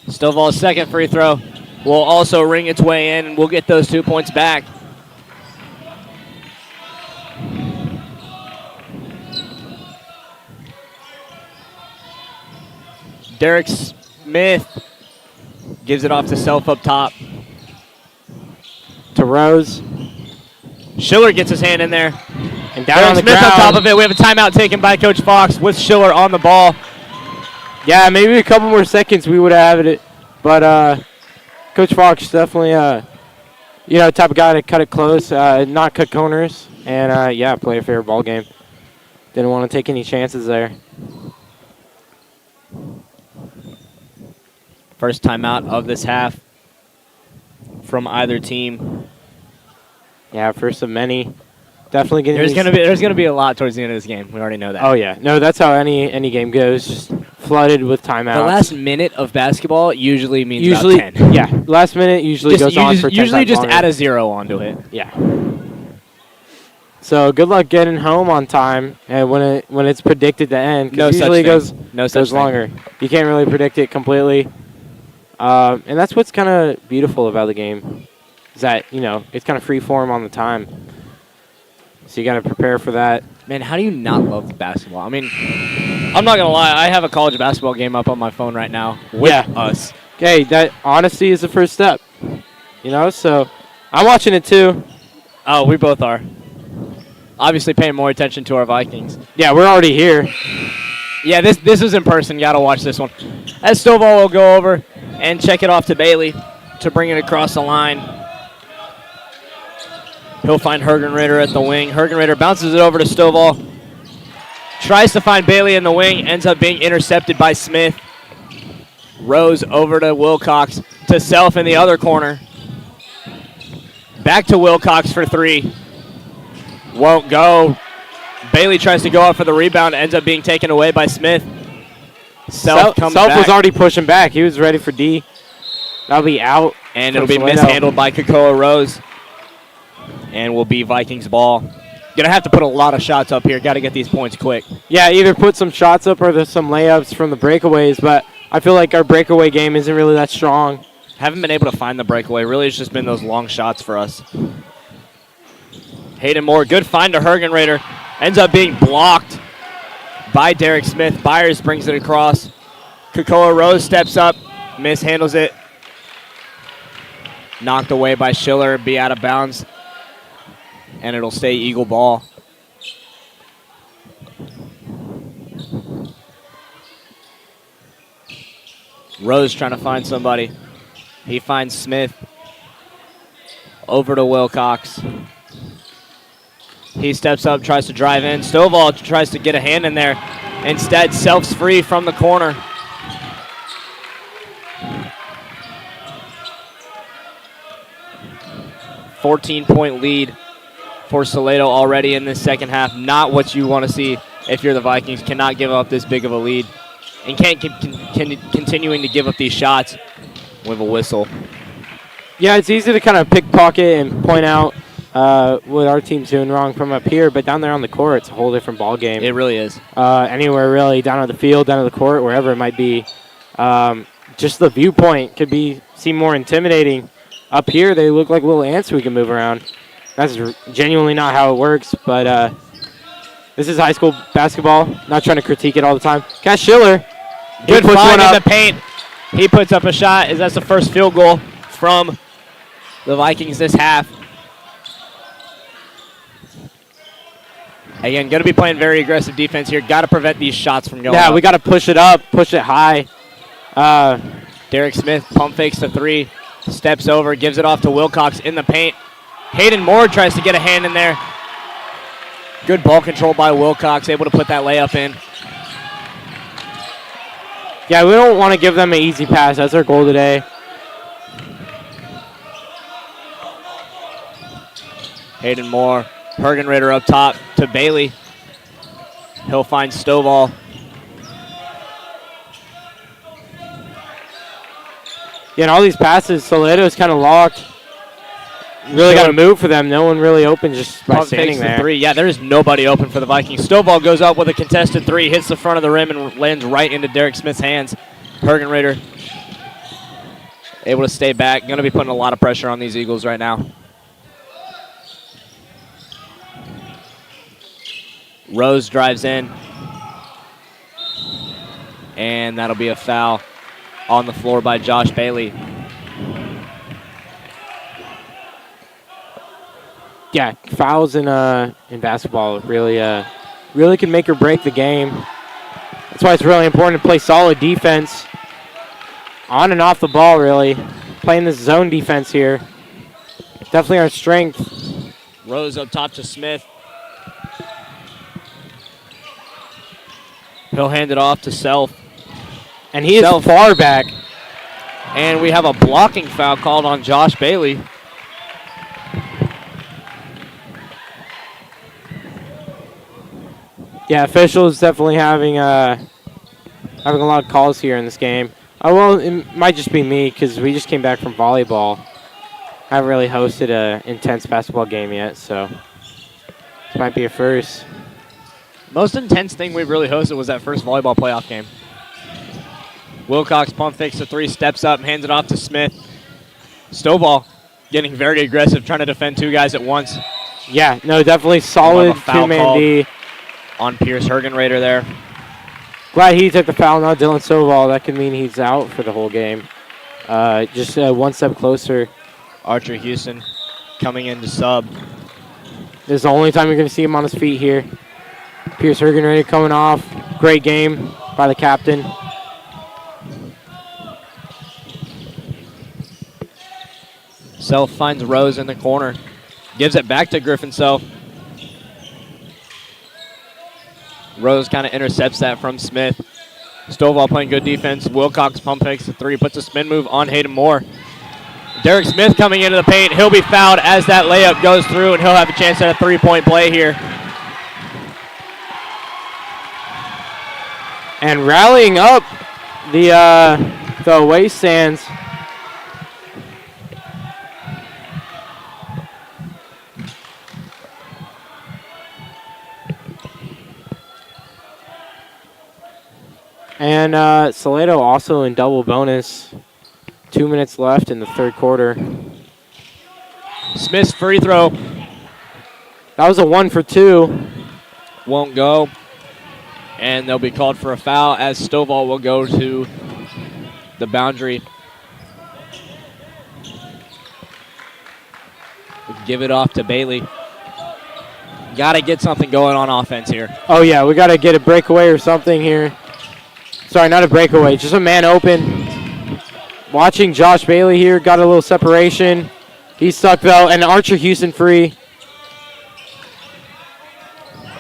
Stovall's second free throw will also ring its way in, and we'll get those 2 points back. Derek Smith gives it off to Self up top. To Rose. Schiller gets his hand in there. And down Derek on the Smith ground. on top of it. We have a timeout taken by Coach Fox with Schiller on the ball. Yeah, maybe a couple more seconds we would have it. But Coach Fox definitely, type of guy to cut it close, not cut corners, and, play a fair ball game. Didn't want to take any chances there. First timeout of this half from either team. Yeah, first of many. Definitely getting There's gonna be a lot towards the end of this game. We already know that. Oh yeah, no, that's how any game goes. Just flooded with timeouts. The last minute of basketball usually means about 10. Yeah, last minute usually goes on for 10 Usually times just longer. add a 0 onto it. Yeah. So good luck getting home on time, and when it's predicted to end, 'cause No such usually thing. it goes longer. You can't really predict it completely, and that's what's kind of beautiful about the game, is that it's kind of free form on the time. So you got to prepare for that. Man, how do you not love basketball? I mean, I'm not gonna lie. I have a college basketball game up on my phone right now with us. Okay, that honesty is the first step. So I'm watching it too. Oh, we both are. Obviously paying more attention to our Vikings. Yeah, we're already here. Yeah, this is in person. Got to watch this one. As Stovall will go over and check it off to Bailey to bring it across the line. He'll find Hergenrader at the wing. Hergenrader bounces it over to Stovall. Tries to find Bailey in the wing. Ends up being intercepted by Smith. Rose over to Wilcox. To Self in the other corner. Back to Wilcox for 3. Won't go. Bailey tries to go out for the rebound. Ends up being taken away by Smith. Self comes Self back. was already pushing back. He was ready for D. That'll be out. And it'll be mishandled by Kakoa Rose. And will be Vikings ball. Gonna have to put a lot of shots up here. Got to get these points quick. Yeah, either put some shots up or there's some layups from the breakaways, but I feel like our breakaway game isn't really that strong. Haven't been able to find the breakaway. Really, it's just been those long shots for us. Hayden Moore, good find to Hergenrader. Ends up being blocked by Derek Smith. Byers brings it across. Kakoa Rose steps up, mishandles it. Knocked away by Schiller, be out of bounds. And it'll stay Eagle ball. Rose trying to find somebody. He finds Smith. Over to Wilcox. He steps up, tries to drive in. Stovall tries to get a hand in there. Instead, Self's free from the corner. $14-point lead for Salado already in this second half. Not what you want to see if you're the Vikings. Cannot give up this big of a lead. And can't continuing to give up these shots with a whistle. Yeah, it's easy to kind of pickpocket and point out what our team's doing wrong from up here, but down there on the court, it's a whole different ball game. It really is. Anywhere really, down on the field, down on the court, wherever it might be. Just the viewpoint could seem more intimidating. Up here, they look like little ants we can move around. That's genuinely not how it works, but this is high school basketball. Not trying to critique it all the time. Cash Schiller. Good find in the paint. He puts up a shot as that's the first field goal from the Vikings this half. Again, going to be playing very aggressive defense here. Got to prevent these shots from going up. Yeah, we got to push it up, push it high. Derek Smith pump fakes the three, steps over, gives it off to Wilcox in the paint. Hayden Moore tries to get a hand in there. Good ball control by Wilcox, able to put that layup in. Yeah, we don't want to give them an easy pass. That's our goal today. Hayden Moore, Hergenrader up top to Bailey. He'll find Stovall. Yeah, and all these passes, Saledo's kind of locked. Really got to move for them. No one really open just by standing there. Three. Yeah, there is nobody open for the Vikings. Stovall goes up with a contested three, hits the front of the rim, and lands right into Derek Smith's hands. Hergenrader able to stay back. Going to be putting a lot of pressure on these Eagles right now. Rose drives in. And that'll be a foul on the floor by Josh Bailey. Yeah, fouls in basketball really can make or break the game. That's why it's really important to play solid defense on and off the ball, really. Playing this zone defense here. Definitely our strength. Rose up top to Smith. He'll hand it off to Self. And he is far back. And we have a blocking foul called on Josh Bailey. Yeah, officials definitely having a lot of calls here in this game. Oh, well, it might just be me because we just came back from volleyball. I haven't really hosted an intense basketball game yet, so this might be a first. Most intense thing we've really hosted was that first volleyball playoff game. Wilcox pump fakes the three, steps up, hands it off to Smith. Stovall getting very aggressive, trying to defend two guys at once. Yeah, no, definitely solid two-man D. On Pierce Hergenrader there. Glad he took the foul, not Dylan Stovall. That could mean he's out for the whole game. Just one step closer. Archer Houston coming in to sub. This is the only time you're going to see him on his feet here. Pierce Hergenrader coming off. Great game by the captain. Self finds Rose in the corner. Gives it back to Griffin Self. Rose kind of intercepts that from Smith. Stovall playing good defense. Wilcox pump fakes the three, puts a spin move on Hayden Moore. Derek Smith coming into the paint. He'll be fouled as that layup goes through, and he'll have a chance at a three-point play here. And rallying up the away stands. And Salado also in double bonus. 2 minutes left in the third quarter. Smith's free throw That was a 1 for 2. won't go. And they'll be called for a foul as Stovall will go to the boundary. Give it off to Bailey. Got to get something going on offense here. Oh, yeah, we got to get a breakaway or something here. Sorry, not a breakaway, just a man open. Watching Josh Bailey here, got a little separation. He's stuck, though, and Archer Houston free.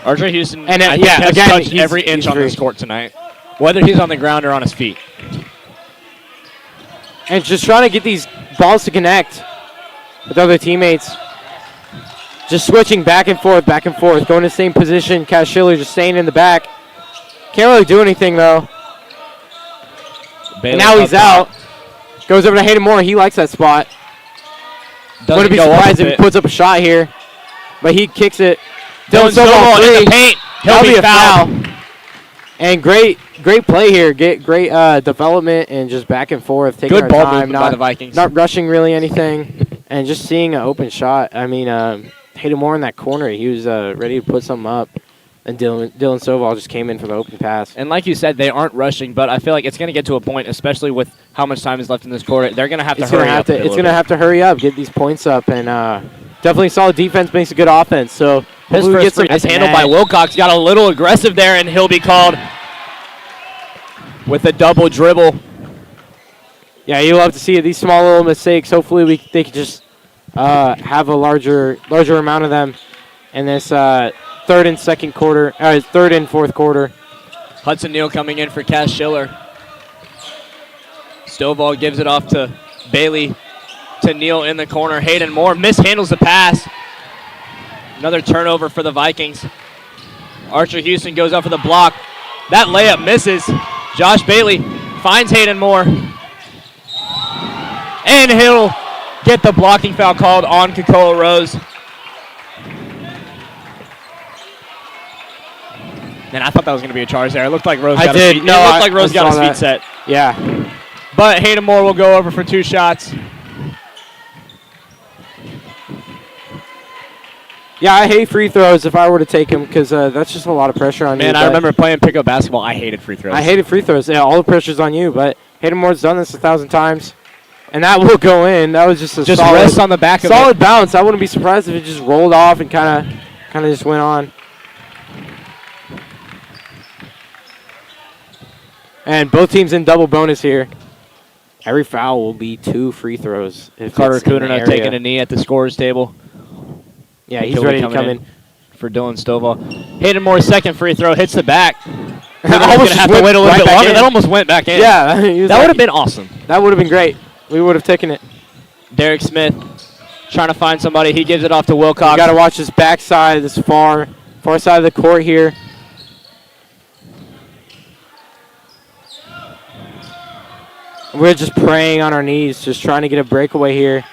Archer Houston, And, I think, yeah, has again, touched he's- every inch he's on free. this court tonight, whether he's on the ground or on his feet. And just trying to get these balls to connect with other teammates. Just switching back and forth, going to the same position. Cass Schiller just staying in the back. Can't really do anything, though. Bailey And now up he's top. out. Goes over to Hayden Moore. He likes that spot. Doesn't Wouldn't be go up surprised with if he it. puts up a shot here. But he kicks it. Dylan Stovall in three. the paint. He'll That'll be be a fouled. foul. And great play here. Great development and just back and forth. Taking Good our ball time, movement by the Vikings. Not rushing really anything. And just seeing an open shot. I mean, Hayden Moore in that corner. He was ready to put something up. And Dylan Stovall just came in for the open pass. And like you said, they aren't rushing, but I feel like it's going to get to a point, especially with how much time is left in this quarter. They're going to have to hurry up. It's going to have to hurry up, get these points up, and definitely solid defense makes a good offense. So His hopefully we first get some free is handled by Wilcox. Got a little aggressive there, and he'll be called with a double dribble. Yeah, you love to see these small little mistakes. Hopefully they can just have a larger amount of them in this third and fourth quarter. Hudson Neal coming in for Cass Schiller. Stovall gives it off to Bailey, to Neal in the corner. Hayden Moore mishandles the pass. Another turnover for the Vikings. Archer Houston goes up for the block. That layup misses. Josh Bailey finds Hayden Moore. And he'll get the blocking foul called on Kekoa Rose. Man, I thought that was going to be a charge there. It looked like Rose got his feet. No, it looked like Rose got his feet set. Yeah. But Hayden Moore will go over for 2 shots. Yeah, I hate free throws if I were to take them because that's just a lot of pressure on you. Man, I but remember playing pickup basketball. I hated free throws. I hated free throws. Yeah, all the pressure's on you, but Hayden Moore's done this 1,000 times. And that will go in. That was just a Just solid, rest on the back of it. solid bounce. I wouldn't be surprised if it just rolled off and kind of just went on. And both teams in double bonus here. Every foul will be 2 free throws. If Carter it's in the Kudina area. taking a knee at the scorer's table. Yeah, he's Kilby ready to coming come in. for Dylan Stovall. Hayden Moore's second free throw hits the back. We're Almost going to just have to went wait a little right bit back longer. in. That almost went back in. Yeah, he was That like- would have been awesome. That would have been great. We would have taken it. Derek Smith trying to find somebody. He gives it off to Wilcox. You got to watch this backside, this far side of the court here. We're just praying on our knees, just trying to get a breakaway here.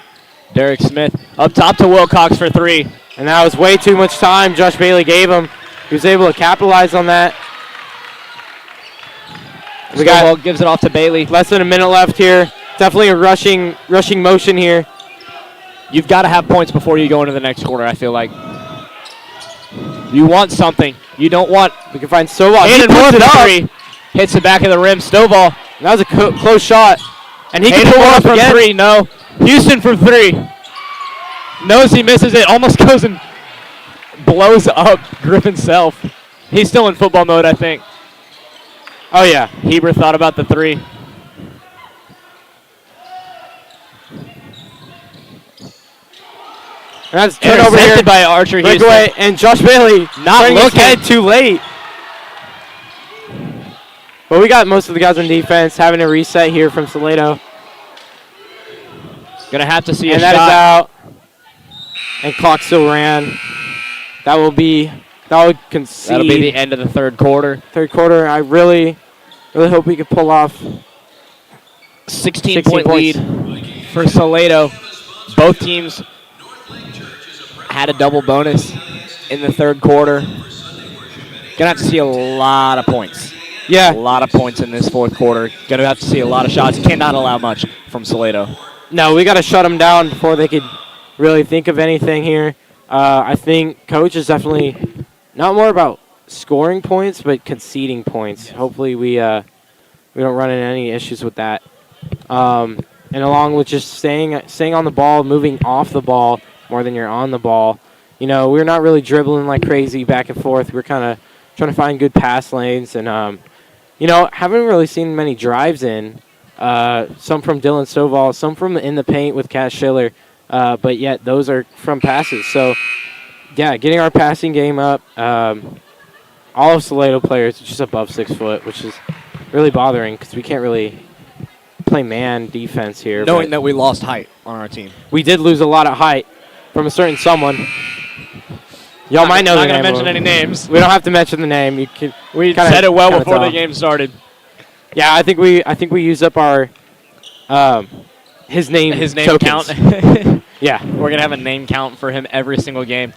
Derek Smith up top to Wilcox for 3. And that was way too much time Josh Bailey gave him. He was able to capitalize on that. We got Stovall gives it off to Bailey. less than a minute left here. Definitely a rushing motion here. You've got to have points before you go into the next quarter, I feel like. You want something. You don't want... We can find Stovall. He Hayden Moore puts it for up. 3. Hits the back of the rim. Stovall. That was a close shot. And he can Hayden pull Moore it up for again. 3. No. Houston for 3. Knows he misses it. Almost goes and blows up Griffin Self. He's still in football mode, I think. Oh, yeah. Heber thought about the 3. And that's turnover here. Intercepted by Archer Houston. Breakaway, and Josh Bailey Not turning his looking. head too late. But we got most of the guys on defense having a reset here from Salado. Gonna have to see And a that is shot. out. And clock still ran. That would concede. That'll be the end of the third quarter. Third quarter. I really hope we could pull off 16-point points. lead for Salado. Both teams had a double bonus in the third quarter. Gonna have to see a lot of points. Yeah. A lot of points in this fourth quarter. Going to have to see a lot of shots. Cannot allow much from Salado. No, we got to shut them down before they could really think of anything here. I think coach is definitely not more about scoring points, but conceding points. Hopefully we don't run into any issues with that. And along with just staying on the ball, moving off the ball more than you're on the ball. You know, we're not really dribbling like crazy back and forth. We're kind of trying to find good pass lanes and, you know, haven't really seen many drives in. Some from Dylan Stovall, some from in the paint with Cash Schiller, but yet those are from passes. So, yeah, getting our passing game up. All of Salado players are just above 6 foot, which is really bothering because we can't really play man defense here. Knowing that we lost height on our team. We did lose a lot of height from a certain someone. Y'all might know the name. Not going to mention any names. We don't have to mention the name. You can. We said it well before the game started. Yeah, I think we used up our his name tokens. Count. Yeah, we're gonna have a name count for him every single game.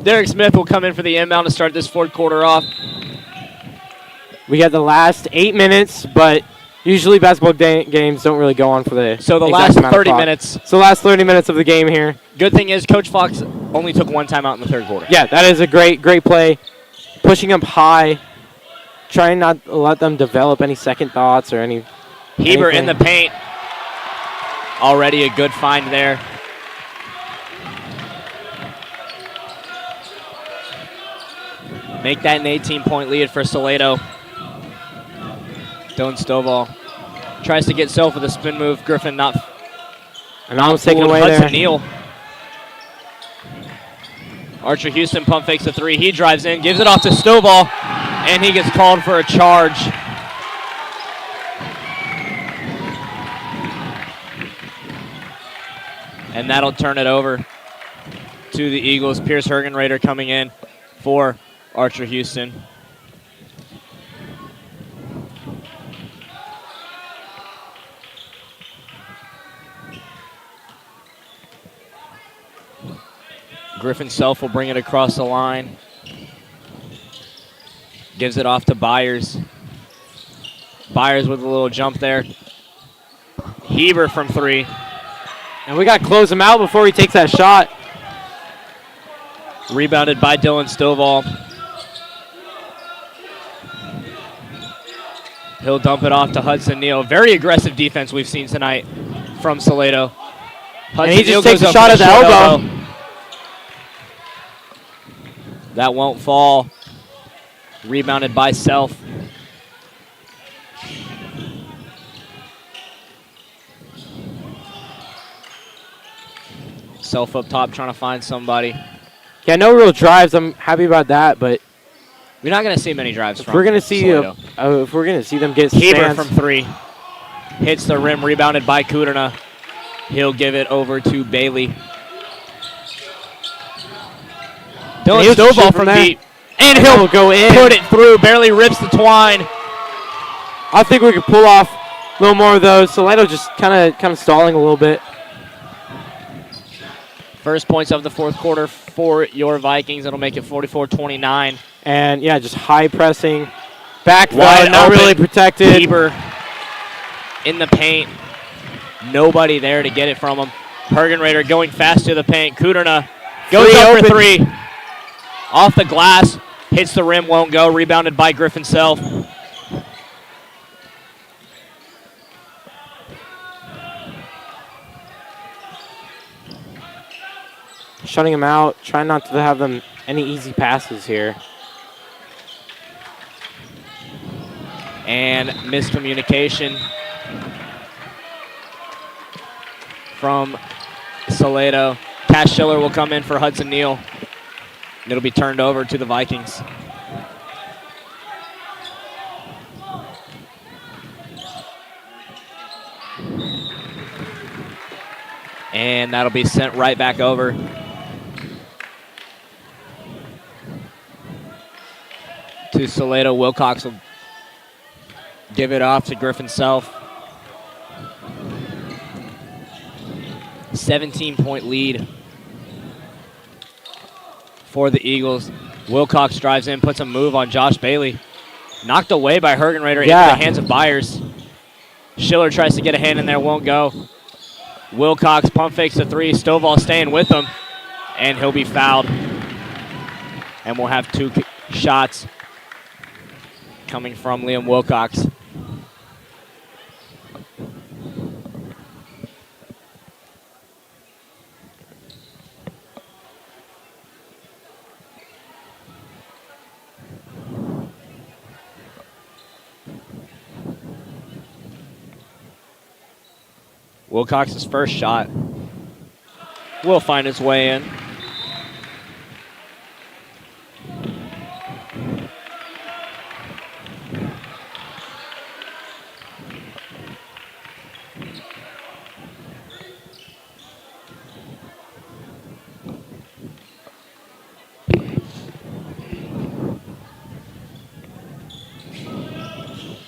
Derek Smith will come in for the inbound to start this fourth quarter off. We got the last 8 minutes, but usually basketball games don't really go on for the so the last 30 minutes. So the last 30 minutes of the game here. Good thing is Coach Fox only took one timeout in the third quarter. Yeah, that is a great play. Pushing up high, trying not to let them develop any second thoughts or any. Heber in the paint. Already a good find there. Make that an 18-point lead for Salado. Dylan Stovall tries to get self with a spin move. Griffin not. And almost taken away Hudson there. Neal. Archer Houston pump fakes a three. He drives in, gives it off to Stovall, and he gets called for a charge. And that'll turn it over to the Eagles. Pierce Hergenrader coming in for Archer Houston. Griffin Self will bring it across the line. Gives it off to Byers. Byers with a little jump there. Heber from three. And we got to close him out before he takes that shot. Rebounded by Dylan Stovall. He'll dump it off to Hudson Neal. Very aggressive defense we've seen tonight from Salado. And he just takes a shot at the elbow. That won't fall. Rebounded by Self. Self up top trying to find somebody. Yeah, no real drives. I'm happy about that, but we're not going to see many drives from we're going to see if we're going to see them get Heber from three. Hits the rim, rebounded by Kudrna. He'll give it over to Bailey. Dylan Stovall from deep. And he'll go in. Put it through. Barely rips the twine. I think we could pull off a little more of those. Salado just kind of stalling a little bit. First points of the fourth quarter for your Vikings. It'll make it 44-29. And, yeah, just high pressing. Back wide, not really protected. Heber in the paint. Nobody there to get it from him. Hergenrader going fast to the paint. Kudrna goes up for three. Off the glass. Hits the rim, won't go. Rebounded by Griffin Self. Shutting him out, trying not to have them any easy passes here. And miscommunication from Salado. Cash Schiller will come in for Hudson Neal. It'll be turned over to the Vikings. And that'll be sent right back over to Salado. Wilcox will give it off to Griffin Self. 17-point lead for the Eagles. Wilcox drives in, puts a move on Josh Bailey. Knocked away by Hergenrader into the hands of Byers. Schiller tries to get a hand in there, won't go. Wilcox pump fakes the 3. Stovall staying with him, and he'll be fouled. And we'll have 2 shots coming from Liam Wilcox. Wilcox's first shot will find its way in.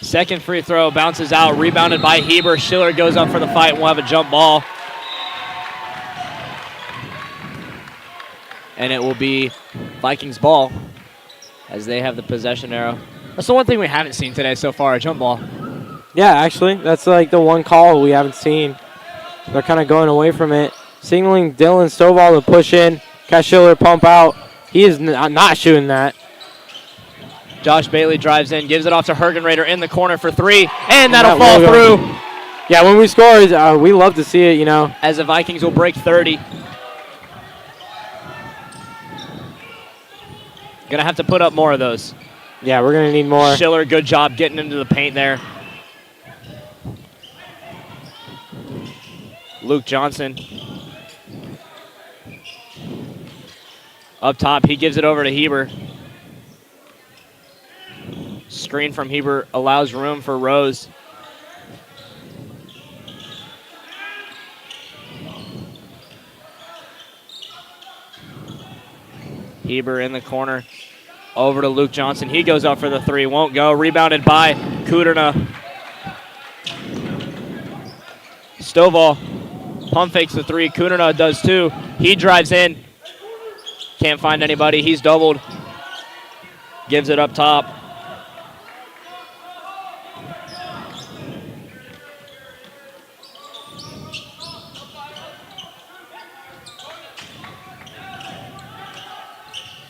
Second free throw bounces out, rebounded by Heber. Schiller goes up for the fight and we'll have a jump ball. And it will be Vikings ball as they have the possession arrow. That's the one thing we haven't seen today so far, a jump ball. Yeah, actually, that's like the one call we haven't seen. They're kind of going away from it. Signaling Dylan Stovall to push in. Cash Schiller pump out. He is not shooting that. Josh Bailey drives in, gives it off to Hergenrader in the corner for 3, and that'll fall through. Yeah, when we score, we love to see it, you know. As the Vikings will break 30. Gonna have to put up more of those. Yeah, we're gonna need more. Schiller, good job getting into the paint there. Luke Johnson. Up top, he gives it over to Heber. Screen from Heber allows room for Rose. Heber in the corner. Over to Luke Johnson. He goes up for the 3. Won't go. Rebounded by Kuderna. Stovall pump fakes the 3. Kuderna does too. He drives in. Can't find anybody. He's doubled. Gives it up top.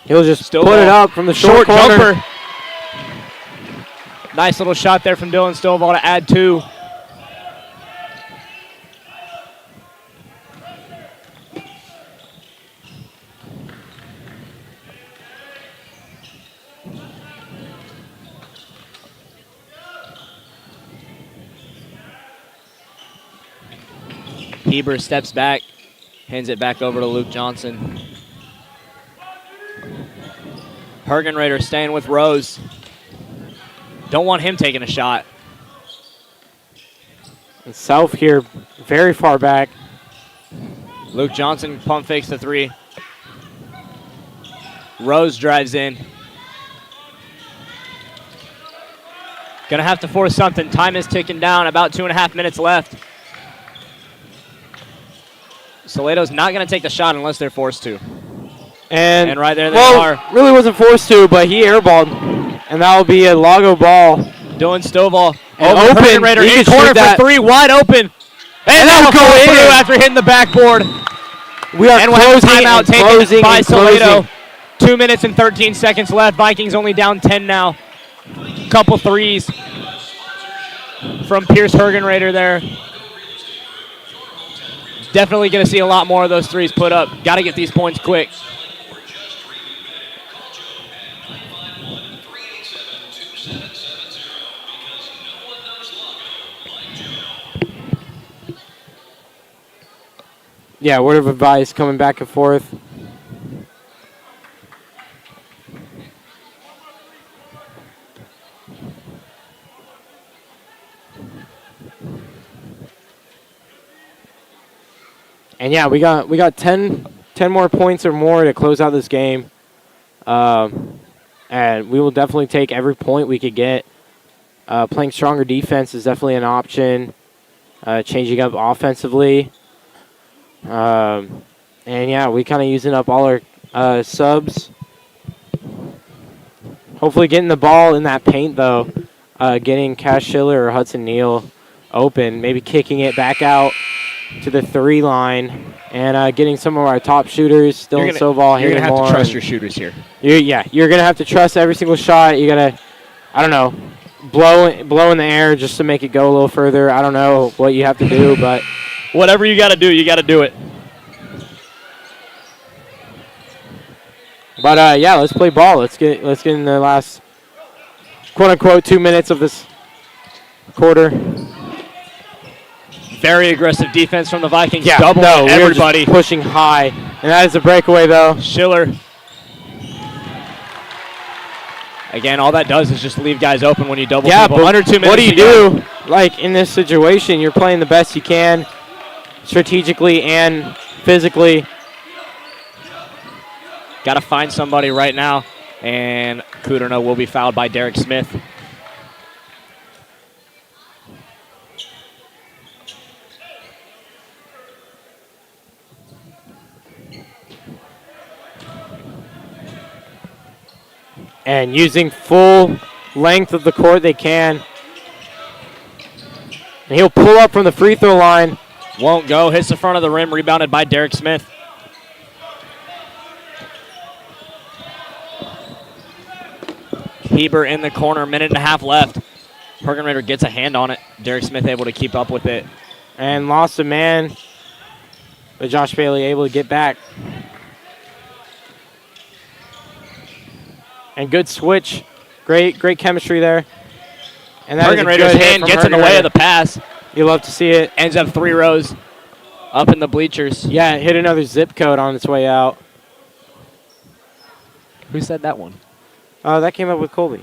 He'll just put it up from the short corner. Jumper. Nice little shot there from Dylan Stovall to add 2. Heber steps back, hands it back over to Luke Johnson. Hergenrader staying with Rose. Don't want him taking a shot. And South here very far back. Luke Johnson pump fakes the 3. Rose drives in. Gonna have to force something. Time is ticking down, about 2.5 minutes left. Salato's not gonna take the shot unless they're forced to. And right there they are. Really wasn't forced to, but he airballed. And that will be a Lago ball. Dylan Stovall. And open. Hergenrader in corner for 3, wide open. And that'll go through after hitting the backboard. We are closing timeout taken by Salato. 2 minutes and 13 seconds left. Vikings only down 10 now. Couple threes from Pierce Hergenrader there. Definitely going to see a lot more of those threes put up. Got to get these points quick. Yeah, word of advice coming back and forth. And yeah, we got 10 more points or more to close out this game. And we will definitely take every point we could get. Playing stronger defense is definitely an option. Changing up offensively. And yeah, we kind of using up all our subs. Hopefully getting the ball in that paint, though. Getting Cash Schiller or Hudson Neal open. Maybe kicking it back out to the 3 line. And getting some of our top shooters, Dylan Soval, You're going to have more, to trust your shooters here. You're going to have to trust every single shot. You got to, I don't know, blow in the air just to make it go a little further. I don't know what you have to do, but whatever you got to do, you got to do it. But yeah, let's play ball. Let's get in the last quote unquote 2 minutes of this quarter. Very aggressive defense from the Vikings. Yeah, Doubling everybody. We're just pushing high, and that is a breakaway though. Schiller. Again, all that does is just leave guys open when you double people. But under 2 minutes. What do you do? Like in this situation, you're playing the best you can, strategically and physically. Got to find somebody right now, and Kudrna will be fouled by Derek Smith. And using full length of the court they can. And he'll pull up from the free throw line. Won't go. Hits the front of the rim. Rebounded by Derek Smith. Heber in the corner. 1.5 minutes left. Hergenrader gets a hand on it. Derek Smith able to keep up with it. And lost a man. But Josh Bailey able to get back. And good switch. Great chemistry there. And that Hergenrader's hand gets in the way of the pass. You love to see it. Ends up 3 rows up in the bleachers. Yeah, it hit another zip code on its way out. Who said that one? That came up with Colby.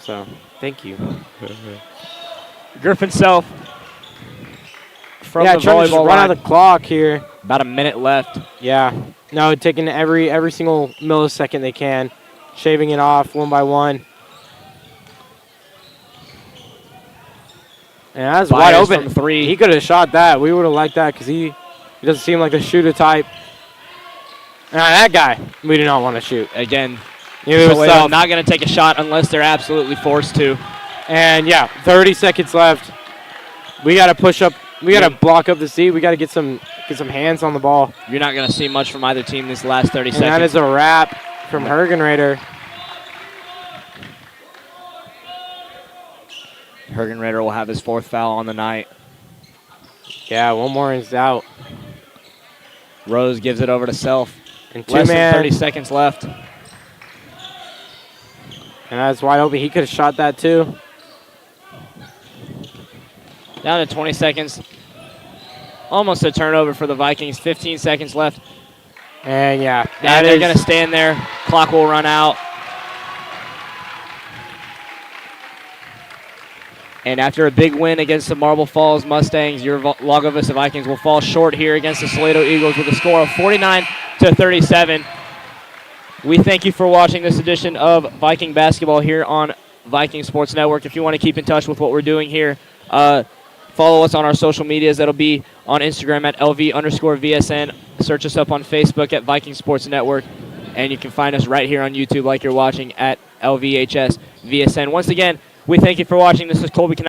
So, thank you. Griffin Self from the trying to just volleyball run line. out the clock here. About 1 minute left. Yeah. No, taking every single millisecond they can. Shaving it off one by one. And that was wide open. From 3. He could have shot that. We would have liked that because he doesn't seem like the shooter type. That guy, we do not want to shoot. Again, So not going to take a shot unless they're absolutely forced to. And yeah, 30 seconds left. We got to push up. We got to block up the seat. We got to get some hands on the ball. You're not going to see much from either team this last 30 And seconds. that is a wrap from Hergenrader. Hergenrader will have his 4th foul on the night. Yeah, one more and it's out. Rose gives it over to Self. And Less two-man. than 30 seconds left. And that's wide open. He could have shot that too. Down to 20 seconds. Almost a turnover for the Vikings. 15 seconds left. And yeah, And they're going to stand there. Clock will run out. And after a big win against the Marble Falls Mustangs, your Lago Vista Vikings will fall short here against the Salado Eagles with a score of 49-37. We thank you for watching this edition of Viking basketball here on Viking Sports Network. If you want to keep in touch with what we're doing here, follow us on our social medias. That'll be on Instagram at LV_VSN. Search us up on Facebook at Viking Sports Network. And you can find us right here on YouTube like you're watching at LVHS VSN. Once again, we thank you for watching. This is Colby.